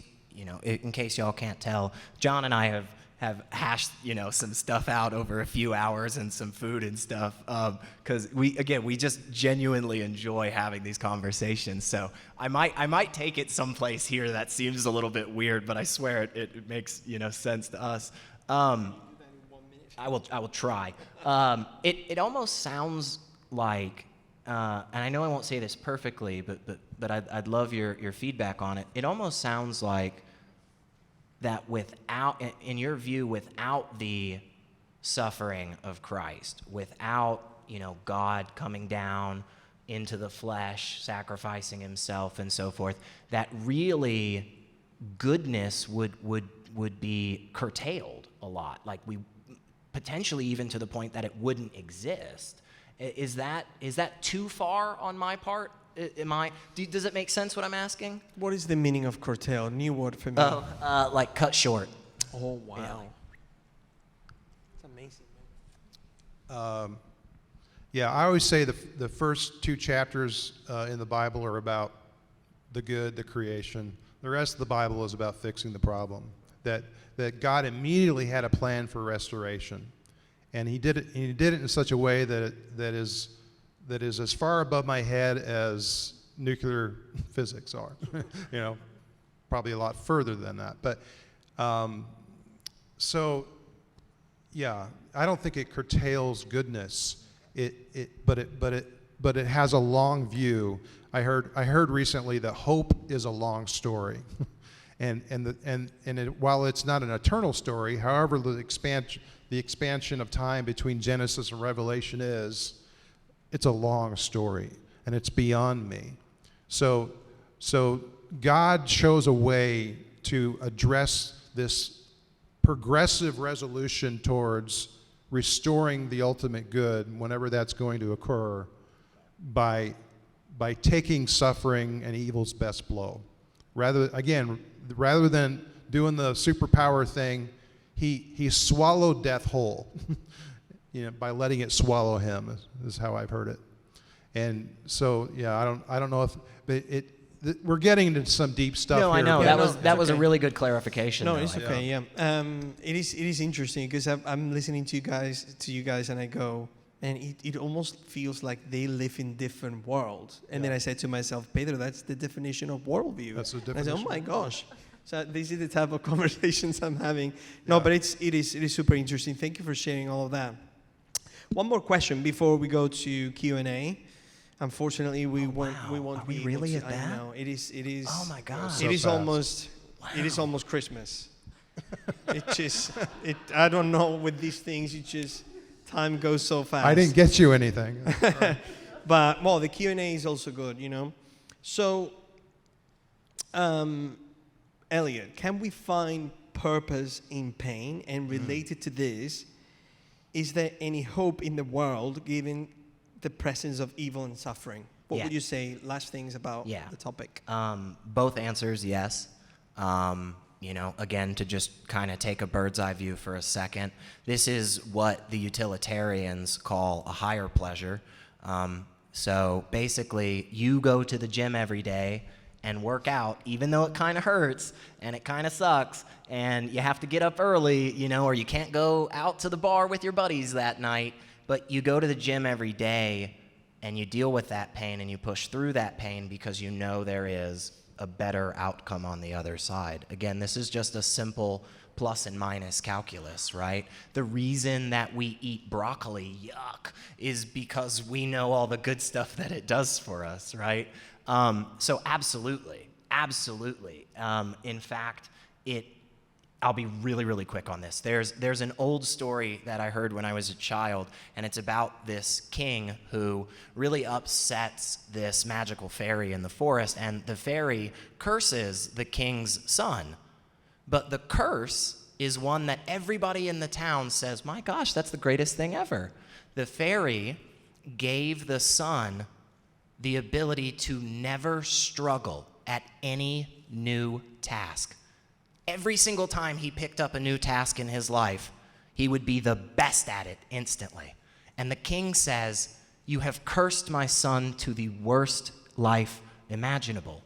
y'all can't tell, John and I have hashed some stuff out over a few hours and some food and stuff, because we just genuinely enjoy having these conversations. So I might take it someplace here that seems a little bit weird, but I swear it makes sense to us. I will try. It almost sounds like, and I know I won't say this perfectly, but I'd love your feedback on it. It almost sounds like that in your view, without the suffering of Christ, without God coming down into the flesh, sacrificing himself and so forth, that really goodness would be curtailed a lot. Like we potentially even to the point that it wouldn't exist. Is that too far on my part? Does it make sense what I'm asking? What is the meaning of curtail? New word for me. Oh, like cut short. Oh, wow. Yeah. That's amazing. Yeah, I always say the first 2 chapters in the Bible are about the good, the creation. The rest of the Bible is about fixing the problem. That God immediately had a plan for restoration, and He did it in such a way that is as far above my head as nuclear physics are. Probably a lot further than that. But yeah, I don't think it curtails goodness. But it has a long view. I heard recently that hope is a long story. While it's not an eternal story, however the expansion of time between Genesis and Revelation it's a long story, and it's beyond me. So God chose a way to address this progressive resolution towards restoring the ultimate good, whenever that's going to occur, by taking suffering and evil's best blow. Rather than doing the superpower thing, he swallowed death whole, by letting it swallow him, is how I've heard it. And so, yeah, I don't know if we're getting into some deep stuff. No, here. I know that was a okay. really good clarification. No, though, it's okay. Yeah, it is interesting because I'm listening to you guys, and I go, and it almost feels like they live in different worlds. And then I said to myself, Pedro, that's the definition of worldview. That's the And I definition. said, oh my gosh. So this is the type of conversations I'm having. No, but it is super interesting. Thank you for sharing all of that. One more question before we go to Q&A. Unfortunately, we won't Are be we really able to. at that? I know. It is. Oh my God. So It is fast. almost. It is almost Christmas. I don't know with these things. Time goes so fast. I didn't get you anything. But the Q&A is also good, So, Elliott, can we find purpose in pain? And related to this, is there any hope in the world given the presence of evil and suffering? What Yeah. would you say, last things about Yeah. the topic? Both answers, yes. Again, to just kind of take a bird's eye view for a second, this is what the utilitarians call a higher pleasure. So basically, you go to the gym every day and work out, even though it kind of hurts and it kind of sucks, and you have to get up early, or you can't go out to the bar with your buddies that night, but you go to the gym every day and you deal with that pain and you push through that pain because you know there is a better outcome on the other side. Again, this is just a simple plus and minus calculus, right? The reason that we eat broccoli, yuck, is because we know all the good stuff that it does for us, right? So absolutely. In fact, I'll be really, really quick on this. There's an old story that I heard when I was a child, and it's about this king who really upsets this magical fairy in the forest, and the fairy curses the king's son. But the curse is one that everybody in the town says, my gosh, that's the greatest thing ever. The fairy gave the son the ability to never struggle at any new task. Every single time he picked up a new task in his life, he would be the best at it instantly. And the king says, you have cursed my son to the worst life imaginable,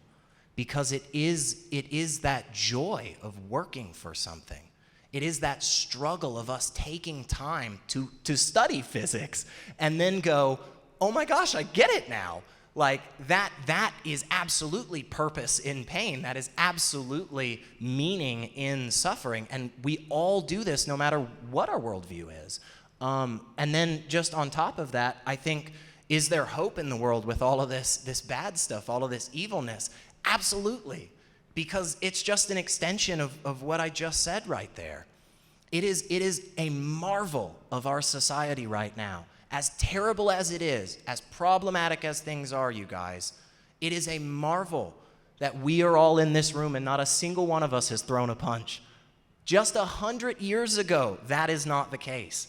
because it is that joy of working for something. It is that struggle of us taking time to study physics and then go, oh my gosh, I get it now. Like that is absolutely purpose in pain. That is absolutely meaning in suffering. And we all do this no matter what our worldview is. And then just on top of that, I think, is there hope in the world with all of this bad stuff, all of this evilness? Absolutely. Because it's just an extension of what I just said right there. It is a marvel of our society right now. As terrible as it is, as problematic as things are, you guys, it is a marvel that we are all in this room and not a single one of us has thrown a punch. Just 100 years ago, that is not the case.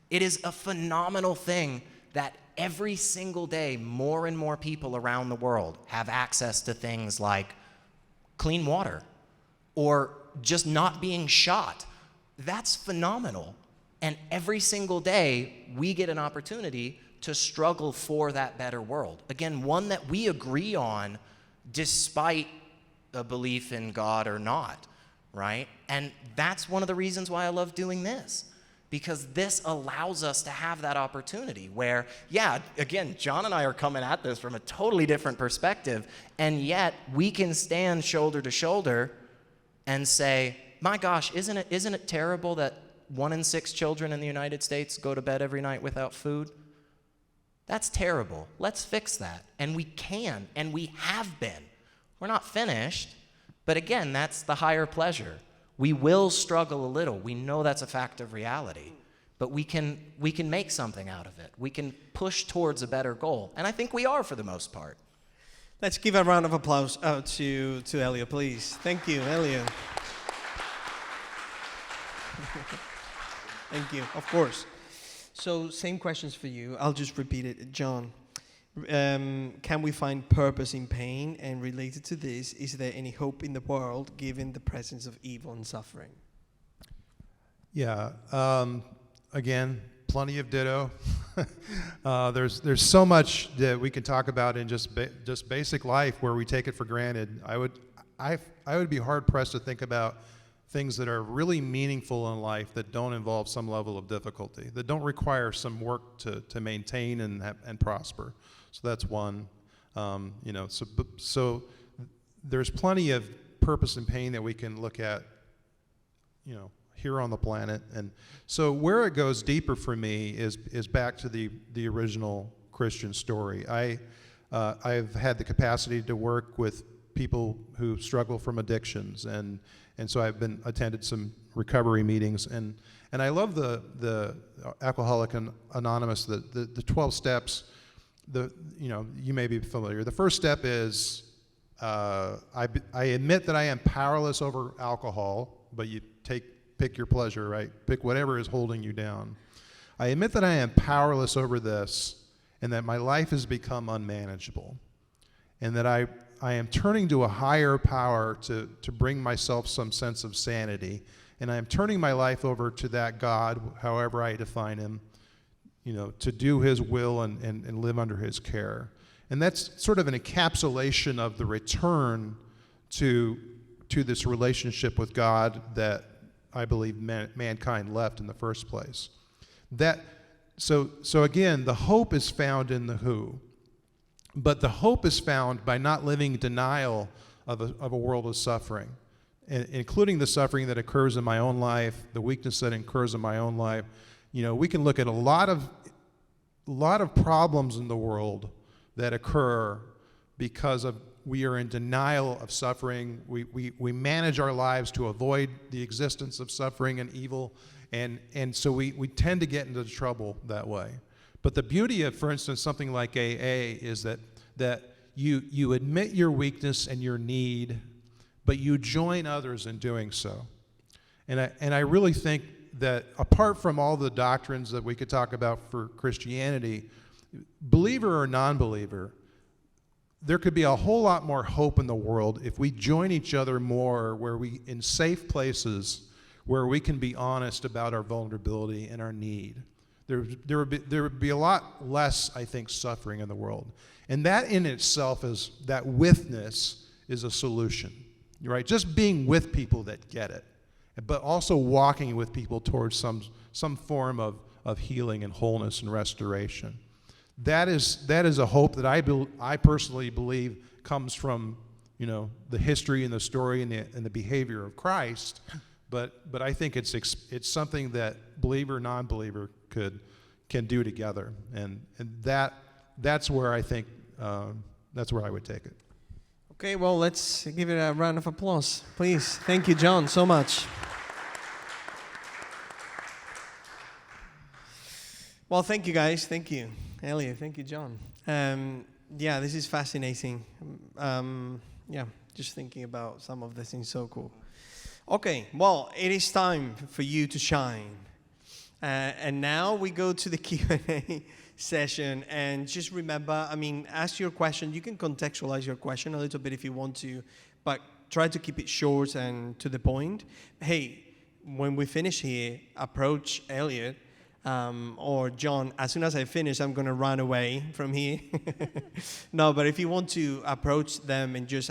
It is a phenomenal thing that every single day, more and more people around the world have access to things like clean water or just not being shot. That's phenomenal. And every single day, we get an opportunity to struggle for that better world. Again, one that we agree on despite a belief in God or not, right? And that's one of the reasons why I love doing this, because this allows us to have that opportunity where, yeah, again, John and I are coming at this from a totally different perspective, and yet we can stand shoulder to shoulder and say, my gosh, isn't it terrible that 1 in 6 children in the United States go to bed every night without food? That's terrible. Let's fix that. And we can, and we have been. We're not finished, but again, that's the higher pleasure. We will struggle a little. We know that's a fact of reality, but we can make something out of it. We can push towards a better goal, and I think we are for the most part. Let's give a round of applause to Elliott, please. Thank you, Elliott. Thank you, of course. So, same questions for you. I'll just repeat it. John, can we find purpose in pain? And related to this, is there any hope in the world given the presence of evil and suffering? Yeah. Again, plenty of ditto. There's so much that we can talk about in just basic life where we take it for granted. I would be hard pressed to think about things that are really meaningful in life that don't involve some level of difficulty, that don't require some work to maintain and prosper. So that's one. So there's plenty of purpose and pain that we can look at, here on the planet. And so where it goes deeper for me is back to the original Christian story. I've had the capacity to work with people who struggle from addictions, and so I've attended some recovery meetings, and I love the Alcoholic and Anonymous, the 12 steps. You may be familiar. The first step is I admit that I am powerless over alcohol, but you pick your pleasure, right? Pick whatever is holding you down. I admit that I am powerless over this and that my life has become unmanageable, and that I am turning to a higher power to bring myself some sense of sanity, and I am turning my life over to that God, however I define him, to do his will and live under his care. And that's sort of an encapsulation of the return to this relationship with God that I believe mankind left in the first place. So again, the hope is found in the who. But the hope is found by not living in denial of a world of suffering, including the suffering that occurs in my own life, the weakness that occurs in my own life. We can look at a lot of problems in the world that occur because we are in denial of suffering. We manage our lives to avoid the existence of suffering and evil, and so we tend to get into trouble that way. But the beauty of, for instance, something like AA is that you admit your weakness and your need, but you join others in doing so. And I really think that apart from all the doctrines that we could talk about for Christianity, believer or non-believer, there could be a whole lot more hope in the world if we join each other more, in safe places where we can be honest about our vulnerability and our need. There would be a lot less, I think, suffering in the world. And that in itself that withness is a solution, right? Just being with people that get it, but also walking with people towards some form of healing and wholeness and restoration. That is a hope that I personally believe comes from the history and the story and the behavior of Christ. But I think it's something that believer, non-believer can do together, and that's where I think that's where I would take it. Okay, well, let's give it a round of applause, please. Thank you, John, so much. Well, thank you, guys. Thank you, Elliot. Thank you, John. Yeah, this is fascinating. Just thinking about some of the things, so cool. Okay, well, it is time for you to shine. And now we go to the Q&A session. And just remember, ask your question. You can contextualize your question a little bit if you want to, but try to keep it short and to the point. Hey, when we finish here, approach Elliot or John. As soon as I finish, I'm going to run away from here. No, but if you want to approach them and just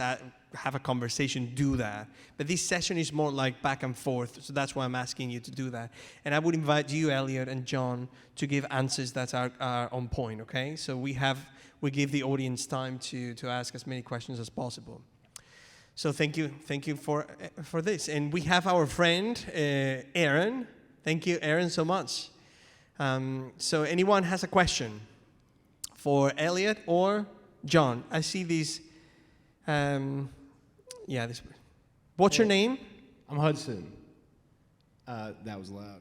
have a conversation, do that. But this session is more like back and forth, so that's why I'm asking you to do that. And I would invite you, Elliot and John, to give answers that are on point, okay? So we give the audience time to ask as many questions as possible. So thank you for this. And we have our friend, Aaron. Thank you, Aaron, so much. So anyone has a question for Elliot or John? I see these. This. What's your name? I'm Hudson. That was loud.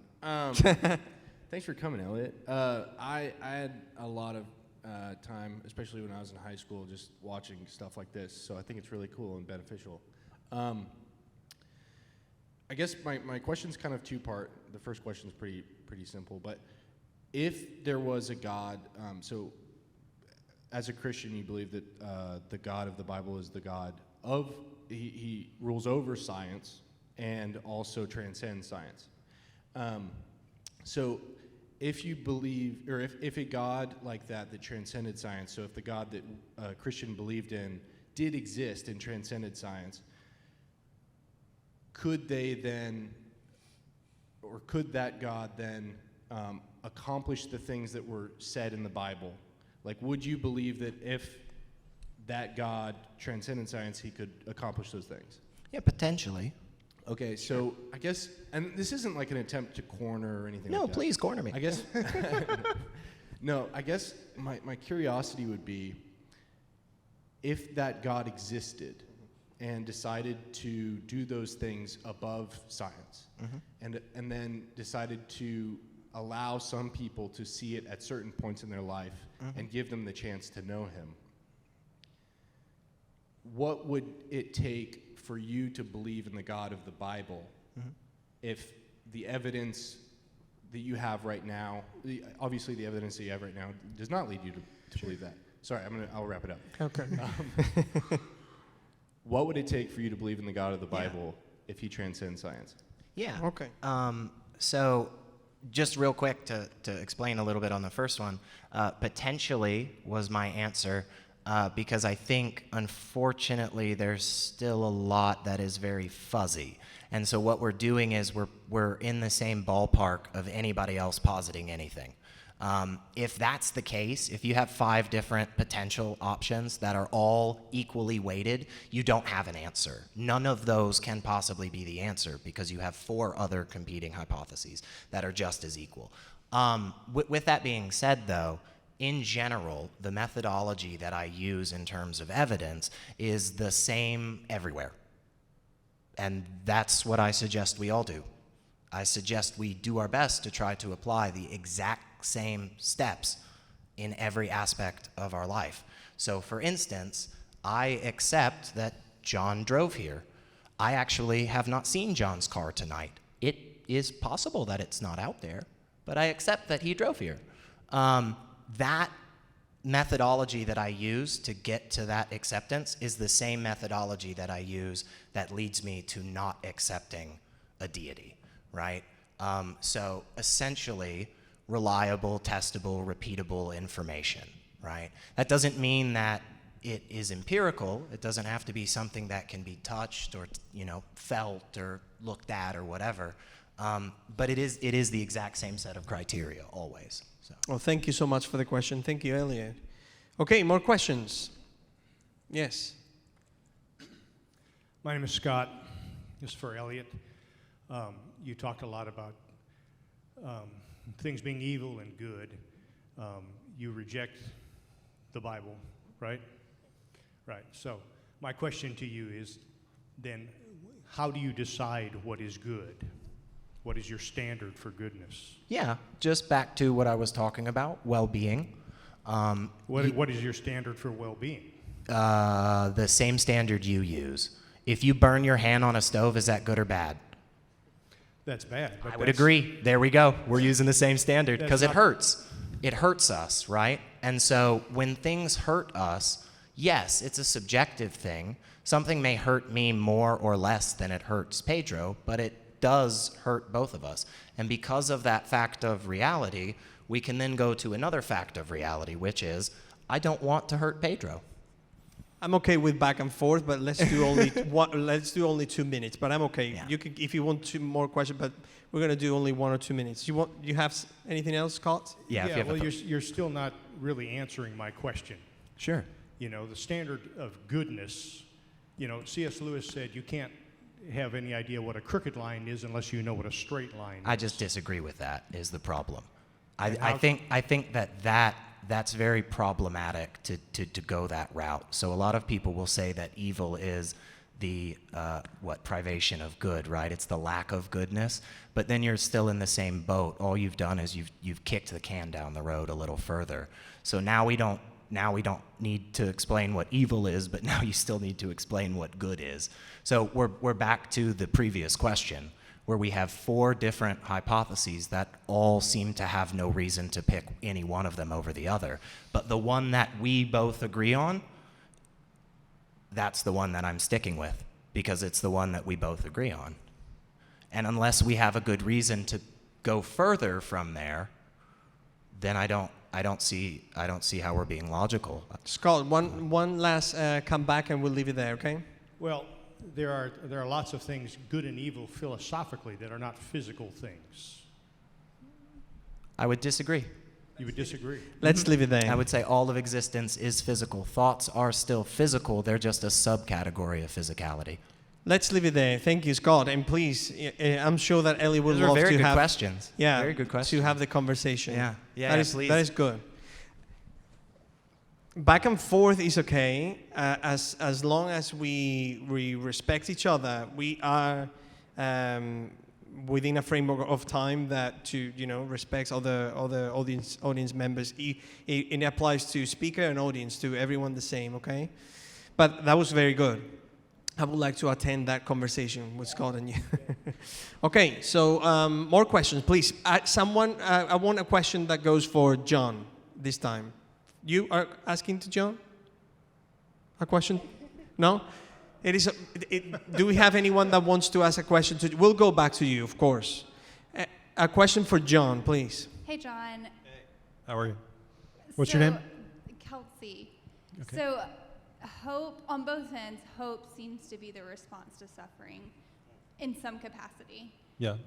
Thanks for coming, Elliot. I had a lot of time, especially when I was in high school, just watching stuff like this. So I think it's really cool and beneficial. I guess my question's kind of two-part. The first question's pretty simple, but if there was a God, so as a Christian, you believe that the God of the Bible is the God of, he rules over science and also transcends science. So if you believe, or if a God like that transcended science, so if the God that a Christian believed in did exist and transcended science, could they then, or could that God then accomplish the things that were said in the Bible? Like, would you believe that if that God transcended science, he could accomplish those things? Yeah, potentially. Okay, so I guess, and this isn't like an attempt to corner or anything like that. No, please corner me. I guess, no, I guess my curiosity would be, if that God existed and decided to do those things above science, and then decided to allow some people to see it at certain points in their life and give them the chance to know him, what would it take for you to believe in the God of the Bible if the evidence that you have right now, obviously the evidence that you have right now does not lead you to believe that. Sorry, I'll wrap it up. Okay. What would it take for you to believe in the God of the Bible if he transcends science? Yeah. Okay. So just real quick to explain a little bit on the first one, potentially was my answer, because I think, unfortunately, there's still a lot that is very fuzzy. And so what we're doing is we're in the same ballpark of anybody else positing anything. If that's the case, if you have 5 different potential options that are all equally weighted, you don't have an answer. None of those can possibly be the answer because you have 4 other competing hypotheses that are just as equal. With that being said, though, in general, the methodology that I use in terms of evidence is the same everywhere. And that's what I suggest we all do. I suggest we do our best to try to apply the exact same steps in every aspect of our life. So for instance, I accept that John drove here. I actually have not seen John's car tonight. It is possible that it's not out there, but I accept that he drove here. That methodology that I use to get to that acceptance is the same methodology that I use that leads me to not accepting a deity, right? So essentially, reliable, testable, repeatable information, right? That doesn't mean that it is empirical. It doesn't have to be something that can be touched or, felt or looked at or whatever. But it is the exact same set of criteria always. So. Well, thank you so much for the question. Thank you, Elliot. Okay, more questions. Yes. My name is Scott. This is for Elliot. You talked a lot about things being evil and good. You reject the Bible, right? Right. So my question to you is then, how do you decide what is good? What is your standard for goodness? Yeah, just back to what I was talking about, well-being. What is your standard for well-being? The same standard you use. If you burn your hand on a stove, is that good or bad? That's bad. I would agree. There we go. We're using the same standard because it hurts. It hurts us, right? And so when things hurt us, yes, it's a subjective thing. Something may hurt me more or less than it hurts Pedro, but it does hurt both of us. And because of that fact of reality, we can then go to another fact of reality, which is, I don't want to hurt Pedro. I'm okay with back and forth, but let's do only 2 minutes. But I'm okay. Yeah. You can, if you want 2 more questions, but we're gonna do only 1 or 2 minutes. You have anything else, Scott? Yeah. If you have you're still not really answering my question. Sure. The standard of goodness. C.S. Lewis said you can't have any idea what a crooked line is unless you know what a straight line is. I just disagree with that is the problem. I think that's very problematic to go that route. So a lot of people will say that evil is the privation of good, right? It's the lack of goodness. But then you're still in the same boat. All you've done is you've kicked the can down the road a little further. So now we don't need to explain what evil is, but now you still need to explain what good is. So we're back to the previous question, where we have 4 different hypotheses that all seem to have no reason to pick any one of them over the other. But the one that we both agree on, that's the one that I'm sticking with, because it's the one that we both agree on. And unless we have a good reason to go further from there, then I don't see how we're being logical. Scott, one last comeback, and we'll leave it there. Okay. Well, there are lots of things, good and evil, philosophically, that are not physical things. I would disagree. You would disagree? Let's leave it there. I would say all of existence is physical. Thoughts are still physical. They're just a subcategory of physicality. Let's leave it there. Thank you, Scott. And please, I'm sure that Ellie would Those are love very to good have questions. Yeah, Very good questions. to have the conversation. Yeah, Please. please. That is good. Back and forth is okay, as long as we respect each other. We are within a framework of time that respects other audience members. It applies to speaker and audience, to everyone the same. Okay, but that was very good. I would like to attend that conversation with Scott and you. Okay, so more questions, please. I want a question that goes for John this time. You are asking to John a question? No? Do we have anyone that wants to ask a question? We'll go back to you, of course. A question for John, please. Hey, John. How are you? What's your name? Kelsey. Okay. So, hope, on both ends, hope seems to be the response to suffering in some capacity. Yeah.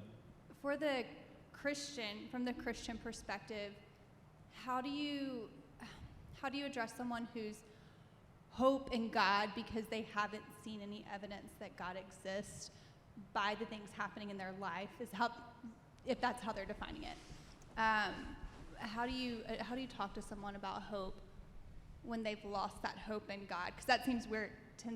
For the Christian, from the Christian perspective, how do you address someone who's hope in God because they haven't seen any evidence that God exists by the things happening in their life, if that's how they're defining it? How do you talk to someone about hope when they've lost that hope in God? Because that tends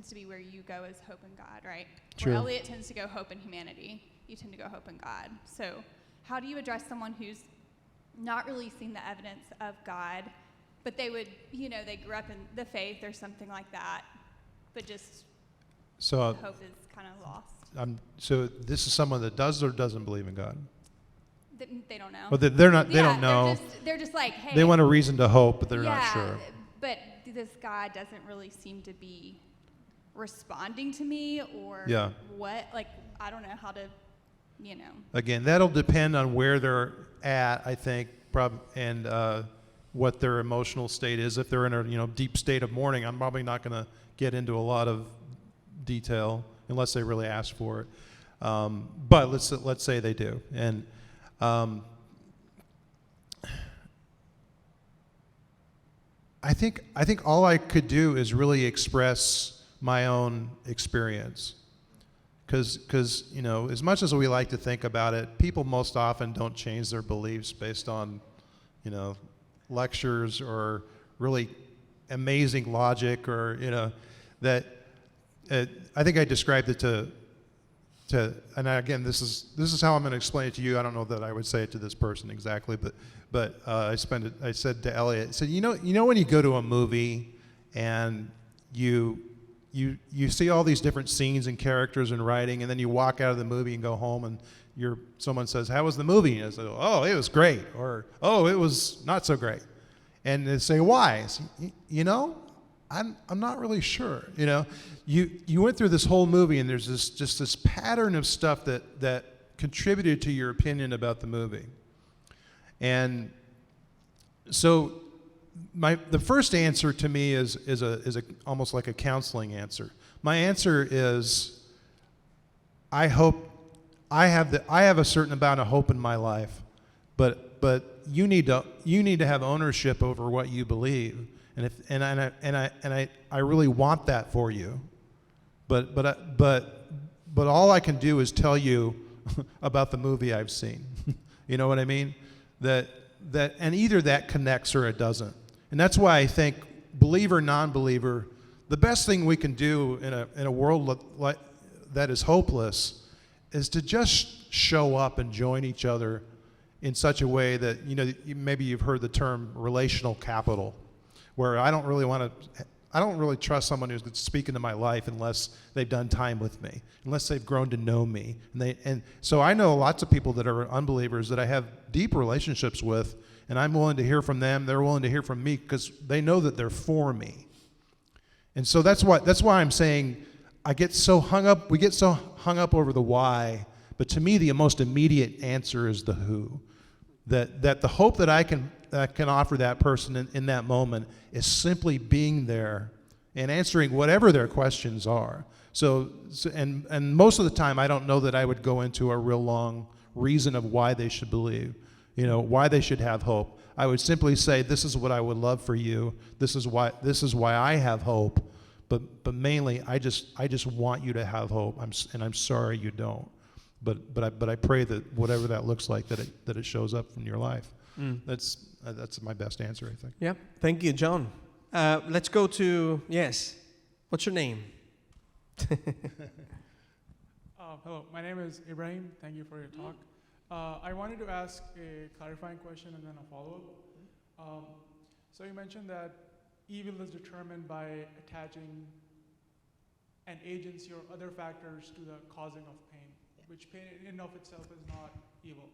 to be where you go, is hope in God, right? True. Where Elliott tends to go hope in humanity, you tend to go hope in God. So how do you address someone who's not really seen the evidence of God, but they would, they grew up in the faith or something like that, but just So hope is kind of lost? so this is someone that does or doesn't believe in God. They don't know. But they're not. They Yeah, don't know. They're just like, hey. They want a reason to hope, but they're not Yeah, sure. but this God doesn't really seem to be responding to me, or Yeah. what? Like, I don't know how to, Again, that'll depend on where they're at, I think, and what their emotional state is. If they're in a deep state of mourning, I'm probably not going to get into a lot of detail unless they really ask for it. But let's say they do, and I think all I could do is really express my own experience. Because as much as we like to think about it, people most often don't change their beliefs based on, lectures or really amazing logic, or that. I think I described it to, and again, this is how I'm going to explain it to you. I don't know that I would say it to this person exactly, but I said to Elliot, so when you go to a movie and you see all these different scenes and characters and writing, and then you walk out of the movie and go home, and someone says, "How was the movie?" And I say, "Oh, it was great," or "Oh, it was not so great," and they say, "Why?" I say, I'm not really sure. You went through this whole movie, and there's this pattern of stuff that contributed to your opinion about the movie, and so the first answer to me is almost like a counseling answer. My answer is, I hope I have a certain amount of hope in my life, but you need to have ownership over what you believe, and I really want that for you, but all I can do is tell you about the movie I've seen. You know what I mean? And either that connects or it doesn't. And that's why I think, believer, non-believer, the best thing we can do in a world that is hopeless is to just show up and join each other in such a way that, maybe you've heard the term relational capital, where I don't really trust someone who's going to speak into my life unless they've done time with me, unless they've grown to know me. And so I know lots of people that are unbelievers that I have deep relationships with, and I'm willing to hear from them. They're willing to hear from me because they know that they're for me. And so that's why I'm saying we get so hung up over the why, but to me the most immediate answer is the who. That the hope that I can offer that person in that moment is simply being there and answering whatever their questions are. So and most of the time I don't know that I would go into a real long reason of why they should believe, why they should have hope. I would simply say, this is what I would love for you. This is why I have hope. But mainly, I just want you to have hope. I'm sorry you don't. But I pray that whatever that looks like, that it shows up in your life. That's my best answer, I think. Yeah. Thank you, John. Let's go to yes. What's your name? Hello, my name is Ibrahim. Thank you for your talk. I wanted to ask a clarifying question and then a follow-up. So you mentioned that evil is determined by attaching an agency or other factors to the causing of pain, which pain in and of itself is not evil.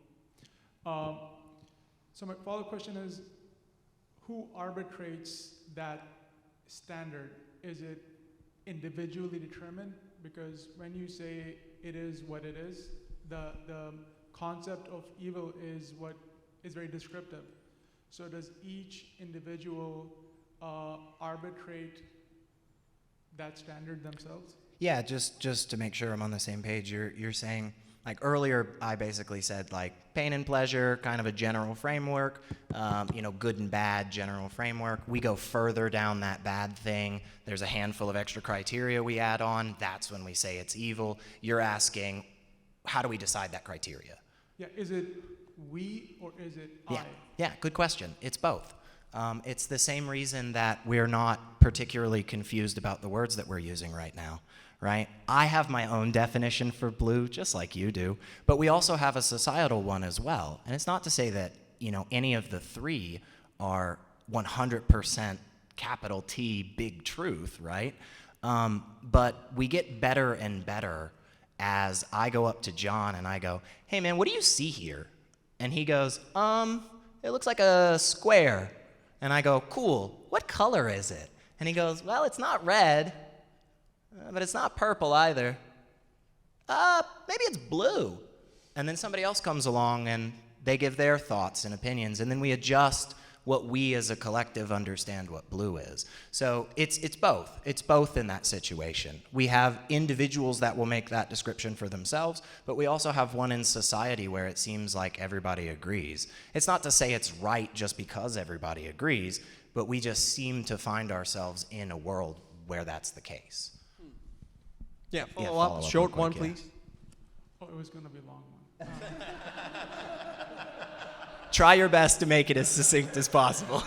So my follow-up question is, who arbitrates that standard? Is it individually determined? Because when you say it is what it is, the concept of evil is what is very descriptive. So does each individual arbitrate that standard themselves? Yeah, just to make sure I'm on the same page, you're saying, like earlier I basically said like pain and pleasure, kind of a general framework, good and bad general framework. We go further down that bad thing. There's a handful of extra criteria we add on. That's when we say it's evil. You're asking, how do we decide that criteria? Yeah, is it we or is it I? Yeah, good question. It's both. It's the same reason that we're not particularly confused about the words that we're using right now, right? I have my own definition for blue, just like you do, but we also have a societal one as well. And it's not to say that, any of the three are 100% capital T big truth, right? But we get better and better as I go up to John and I go, hey man, what do you see here? And he goes, it looks like a square. And I go, cool, what color is it? And he goes, well, it's not red, but it's not purple either. Maybe it's blue. And then somebody else comes along and they give their thoughts and opinions, and then we adjust what we as a collective understand what blue is. So it's both. It's both in that situation. We have individuals that will make that description for themselves, but we also have one in society where it seems like everybody agrees. It's not to say it's right just because everybody agrees, but we just seem to find ourselves in a world where that's the case. Yeah, follow follow up. up Short real one, quick, yeah. please. Oh, it was going to be a long one. Try your best to make it as succinct as possible.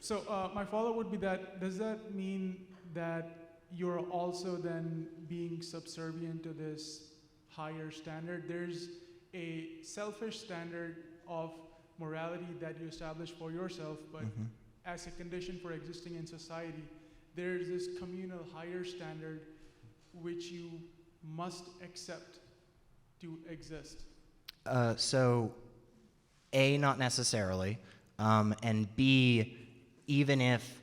So my follow-up would be that, does that mean that you're also then being subservient to this higher standard? There's a selfish standard of morality that you establish for yourself, but as a condition for existing in society, there's this communal higher standard which you must accept to exist. So, A, not necessarily, and B, even if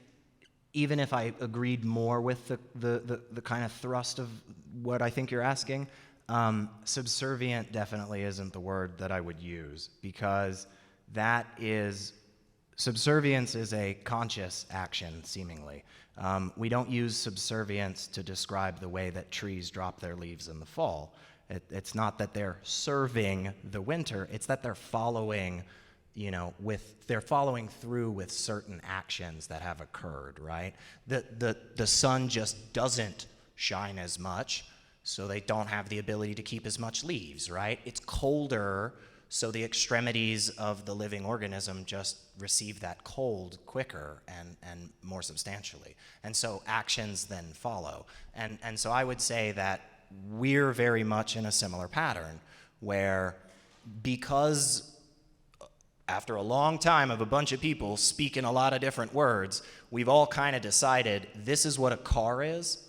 I agreed more with the kind of thrust of what I think you're asking, subservient definitely isn't the word that I would use, because subservience is a conscious action, seemingly. We don't use subservience to describe the way that trees drop their leaves in the fall. It's not that they're serving the winter, it's that they're following, they're following through with certain actions that have occurred, right? The sun just doesn't shine as much, so they don't have the ability to keep as much leaves, right? It's colder, so the extremities of the living organism just receive that cold quicker and more substantially. And so actions then follow. And so I would say that we're very much in a similar pattern where, because after a long time of a bunch of people speaking a lot of different words, we've all kind of decided this is what a car is.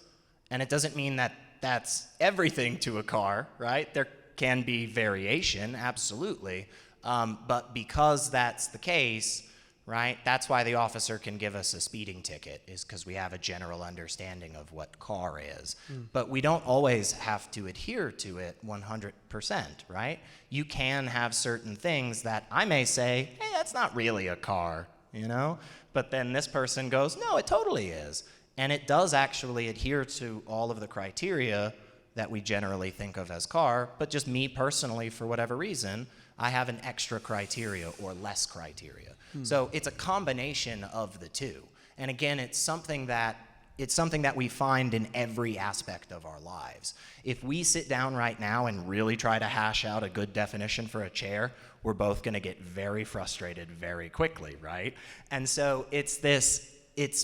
And it doesn't mean that that's everything to a car, right? There can be variation, absolutely. But because that's the case, right, that's why the officer can give us a speeding ticket, is because we have a general understanding of what car is. But we don't always have to adhere to it 100%, right? You can have certain things that I may say, hey, that's not really a car, But then this person goes, no, it totally is. And it does actually adhere to all of the criteria that we generally think of as car, but just me personally, for whatever reason, I have an extra criteria or less criteria. So it's a combination of the two. And again, it's something that we find in every aspect of our lives. If we sit down right now and really try to hash out a good definition for a chair, we're both going to get very frustrated very quickly, right? And so it's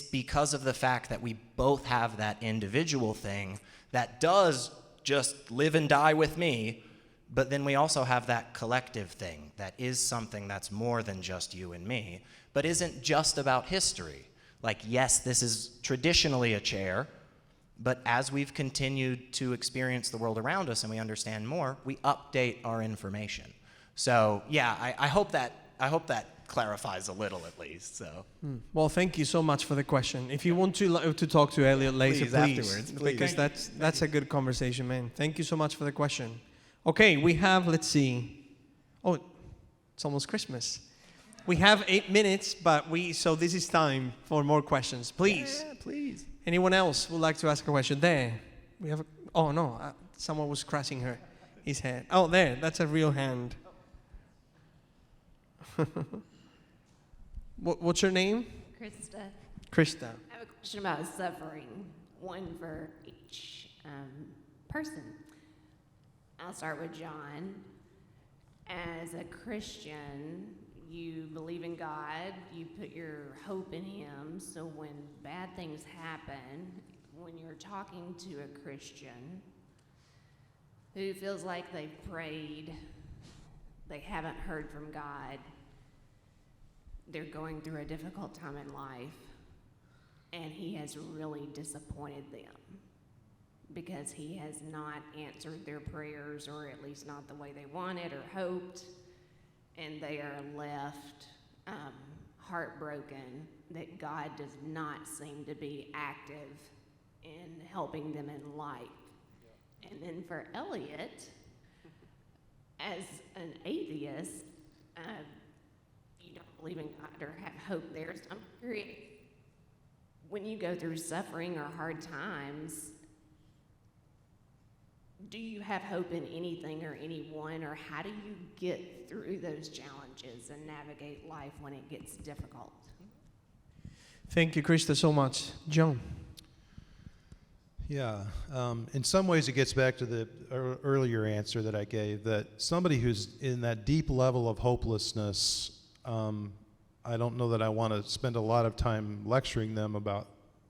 because of the fact that we both have that individual thing that does just live and die with me, but then we also have that collective thing that is something that's more than just you and me, but isn't just about history. Like, yes, this is traditionally a chair, but as we've continued to experience the world around us and we understand more, we update our information. So yeah, I hope that clarifies a little at least. So Well, thank you so much for the question. If you want to talk to Elliot later, Please, please, afterwards, please. because that's a good conversation, man. Thank you so much for the question. Okay, we have, let's see. Oh, it's almost Christmas. We have 8 minutes, but so this is time for more questions. Please. yeah, please. Anyone else would like to ask a question? There. We have oh no, someone was scratching his head. Oh, there. That's a real hand. What's your name? Krista, Krista. I have a question about suffering, one for each person. I'll start with John. As a Christian, you believe in God, you put your hope in Him, so when bad things happen, when you're talking to a Christian who feels like they've prayed, they haven't heard from God, they're going through a difficult time in life, and He has really disappointed them because He has not answered their prayers, or at least not the way they wanted or hoped, and they are left heartbroken that God does not seem to be active in helping them in life. And then for Elliot, as an atheist, you don't believe in God or have hope there. So I'm curious, when you go through suffering or hard times, do you have hope in anything or anyone, or how do you get through those challenges and navigate life when it gets difficult? Thank you, Krista, so much. John. Yeah, in some ways it gets back to the earlier answer that I gave, that somebody who's in that deep level of hopelessness, I don't know that I want to spend a lot of time lecturing them about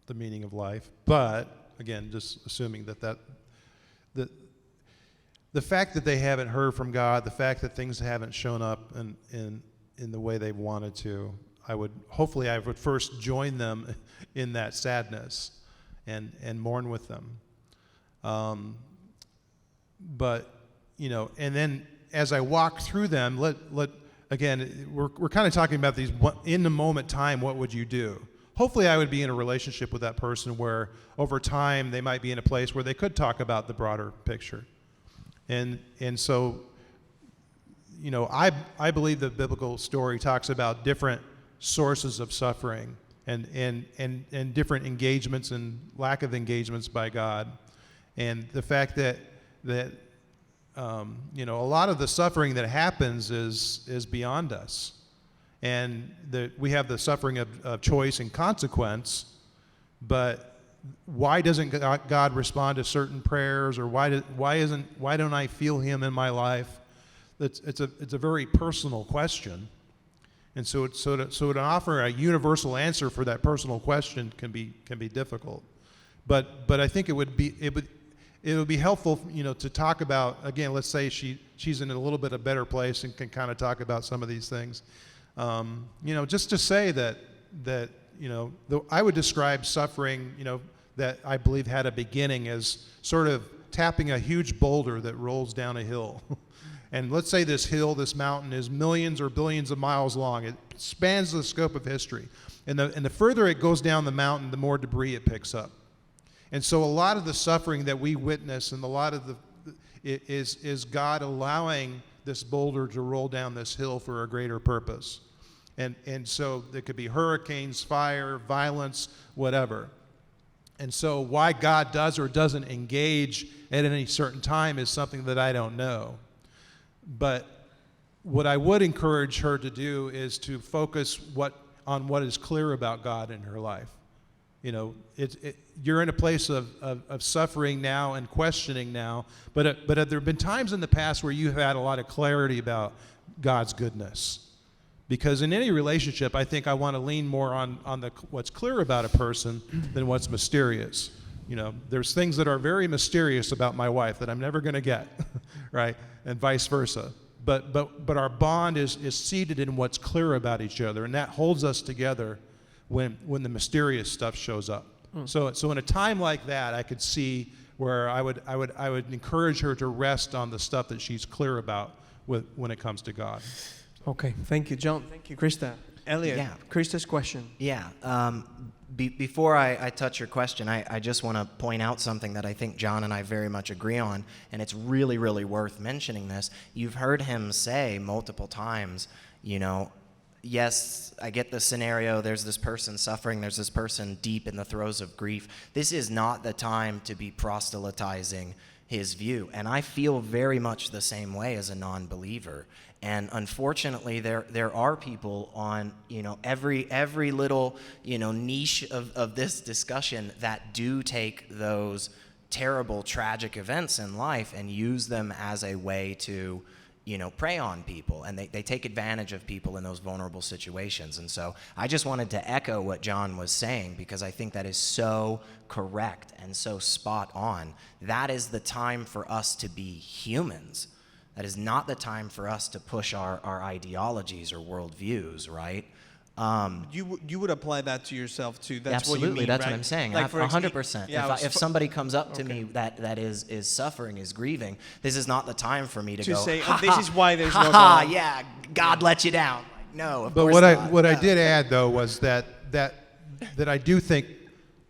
the meaning of life, but again, just assuming that the fact that they haven't heard from God, the fact that things haven't shown up in the way they wanted to, I would first join them in that sadness and mourn with them. But, and then as I walk through them, again, we're kind of talking about these in the moment time, what would you do? Hopefully I would be in a relationship with that person where over time they might be in a place where they could talk about the broader picture. And so, I believe the biblical story talks about different sources of suffering and different engagements and lack of engagements by God. And the fact that a lot of the suffering that happens is beyond us. And we have the suffering of choice and consequence, but why doesn't God respond to certain prayers, or why don't I feel Him in my life? It's a very personal question, and so to offer a universal answer for that personal question can be difficult. But I think it would be helpful, to talk about, again, let's say she's in a little bit of a better place and can kind of talk about some of these things. Just to say that I would describe suffering, that I believe had a beginning as sort of tapping a huge boulder that rolls down a hill. And let's say this mountain is millions or billions of miles long. It spans the scope of history. And the further it goes down the mountain, the more debris it picks up. And so a lot of the suffering that we witness and a lot of is God allowing this boulder to roll down this hill for a greater purpose. And so there could be hurricanes, fire, violence, whatever. And so why God does or doesn't engage at any certain time is something that I don't know. But what I would encourage her to do is to focus on what is clear about God in her life. You're in a place of suffering now and questioning now, but there have been times in the past where you've had a lot of clarity about God's goodness. Because in any relationship, I think I want to lean more on what's clear about a person than what's mysterious. There's things that are very mysterious about my wife that I'm never going to get, right? And vice versa. But our bond is seated in what's clear about each other, and that holds us together when the mysterious stuff shows up. So in a time like that, I could see where I would encourage her to rest on the stuff that she's clear about when it comes to God. Okay, thank you, John. Thank you, Krista. Elliot, Yeah. Krista's question. Yeah. Before I touch your question, I just want to point out something that I think John and I very much agree on, and it's really, really worth mentioning this. You've heard him say multiple times, yes, I get the scenario, there's this person suffering, there's this person deep in the throes of grief. This is not the time to be proselytizing his view. And I feel very much the same way as a non-believer. And unfortunately, there are people on, every little, niche of this discussion that do take those terrible, tragic events in life and use them as a way to, prey on people, and they take advantage of people in those vulnerable situations. And so I just wanted to echo what John was saying, because I think that is so correct and so spot on. That is the time for us to be humans. That is not the time for us to push our ideologies or worldviews, right? You would apply that to yourself too. That's Absolutely, what you mean, that's right? what I'm saying. Like 100%. Yeah, If somebody comes up to me that is suffering, is grieving, this is not the time for me to go, say, ha, this ha, is why there's ha, no ha, God. yeah, God let you down. Like, no, of But course what not. I did add though was that I do think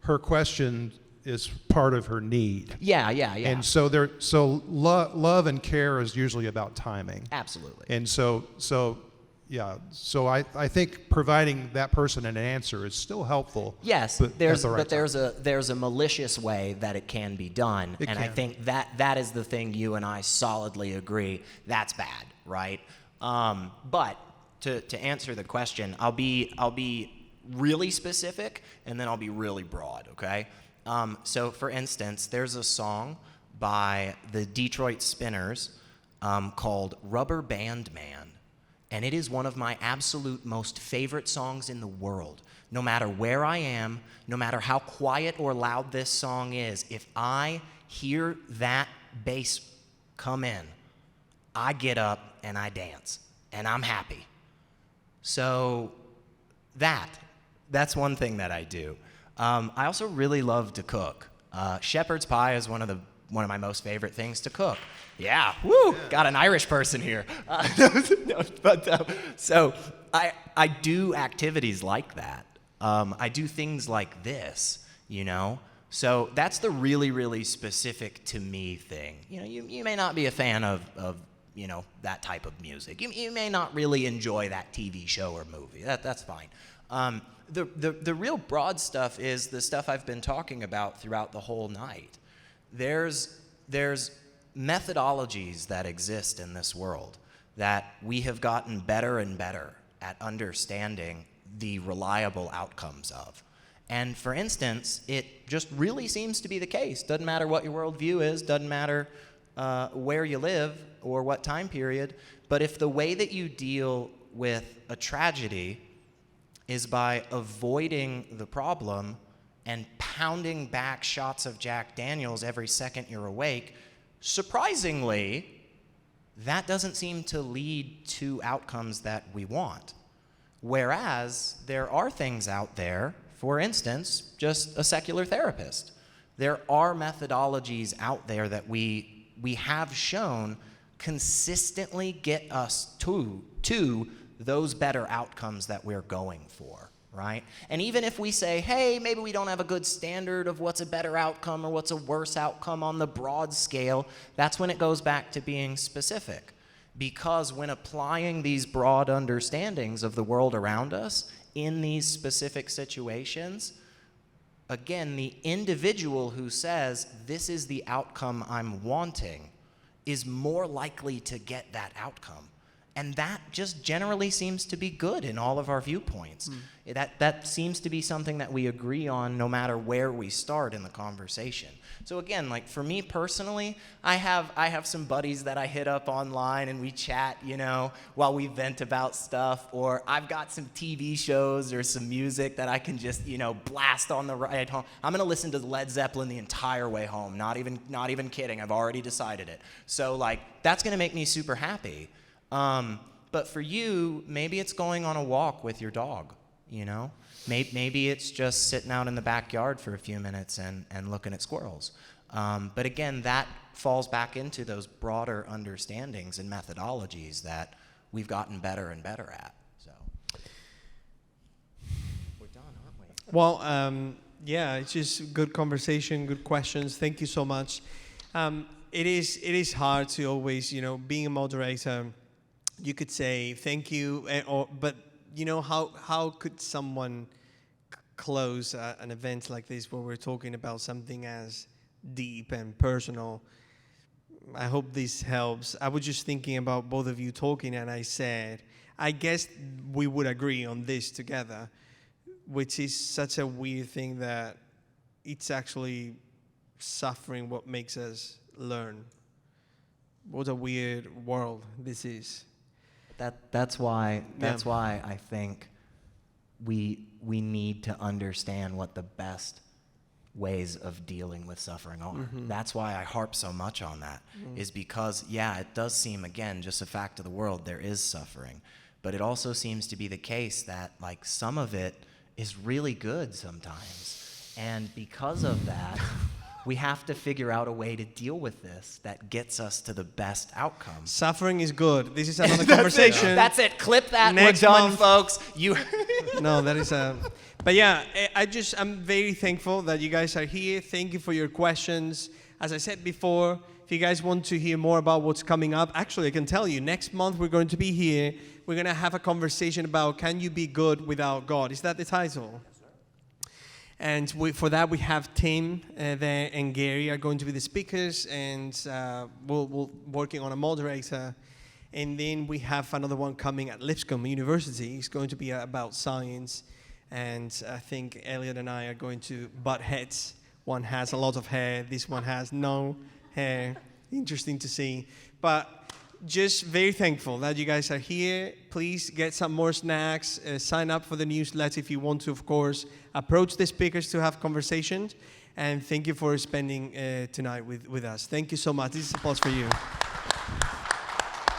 her question is part of her need. Yeah. And so love and care is usually about timing. Absolutely. And so I think providing that person an answer is still helpful. Yes, but there's at the right time. there's a malicious way that it can be done, It and I can. think that is the thing you and I solidly agree. That's bad, right? But to answer the question, I'll be really specific, and then I'll be really broad. Okay. So for instance, there's a song by the Detroit Spinners called "Rubber Band Man." And it is one of my absolute most favorite songs in the world. No matter where I am, no matter how quiet or loud this song is, if I hear that bass come in, I get up and I dance, and I'm happy. So that's one thing that I do. I also really love to cook. Shepherd's pie is one of my most favorite things to cook. Yeah, woo! Got an Irish person here. So I do activities like that. I do things like this, So that's the really, really specific to me thing. You may not be a fan of that type of music. You may not really enjoy that TV show or movie. That's fine. The real broad stuff is the stuff I've been talking about throughout the whole night. There's methodologies that exist in this world that we have gotten better and better at understanding the reliable outcomes of. And for instance, it just really seems to be the case. Doesn't matter what your worldview is, doesn't matter where you live or what time period, but if the way that you deal with a tragedy is by avoiding the problem and pounding back shots of Jack Daniels every second you're awake, surprisingly, that doesn't seem to lead to outcomes that we want. Whereas there are things out there, for instance, just a secular therapist. There are methodologies out there that we have shown consistently get us to those better outcomes that we're going for. Right? And even if we say, hey, maybe we don't have a good standard of what's a better outcome or what's a worse outcome on the broad scale, that's when it goes back to being specific. Because when applying these broad understandings of the world around us in these specific situations, again, the individual who says, this is the outcome I'm wanting, is more likely to get that outcome. And that just generally seems to be good in all of our viewpoints. That seems to be something that we agree on no matter where we start in the conversation. So again, like for me personally, I have some buddies that I hit up online and we chat, while we vent about stuff. Or I've got some TV shows or some music that I can just, blast on the ride home. I'm gonna listen to Led Zeppelin the entire way home. Not even kidding. I've already decided it. So that's gonna make me super happy. But for you, maybe it's going on a walk with your dog. you know? Maybe it's just sitting out in the backyard for a few minutes and looking at squirrels. But again, that falls back into those broader understandings and methodologies that we've gotten better and better at. So we're done, aren't we? Well, yeah, it's just good conversation, good questions. Thank you so much. It is hard to always, being a moderator, you could say thank you, but how could someone close an event like this where we're talking about something as deep and personal? I hope this helps. I was just thinking about both of you talking, and I said, I guess we would agree on this together, which is such a weird thing that it's actually suffering what makes us learn. What a weird world this is. That's why I think we need to understand what the best ways of dealing with suffering are. Mm-hmm. That's why I harp so much on that, is because, it does seem, again, just a fact of the world, there is suffering. But it also seems to be the case that, like, some of it is really good sometimes. And because of that, we have to figure out a way to deal with this that gets us to the best outcome. Suffering is good. This is another conversation. That's it. Clip that. Next We're done, month. folks. No, that is a... But yeah, I'm very thankful that you guys are here. Thank you for your questions. As I said before, if you guys want to hear more about what's coming up, actually, I can tell you, next month we're going to be here. We're going to have a conversation about, can you be good without God? Is that the title? And for that, we have Tim there and Gary are going to be the speakers, and we'll working on a moderator. And then we have another one coming at Lipscomb University. It's going to be about science. And I think Elliot and I are going to butt heads. One has a lot of hair. This one has no hair. Interesting to see. But just very thankful that you guys are here. Please get some more snacks. Sign up for the newsletter if you want to, of course. Approach the speakers to have conversations. And thank you for spending tonight with us. Thank you so much. This is applause for you.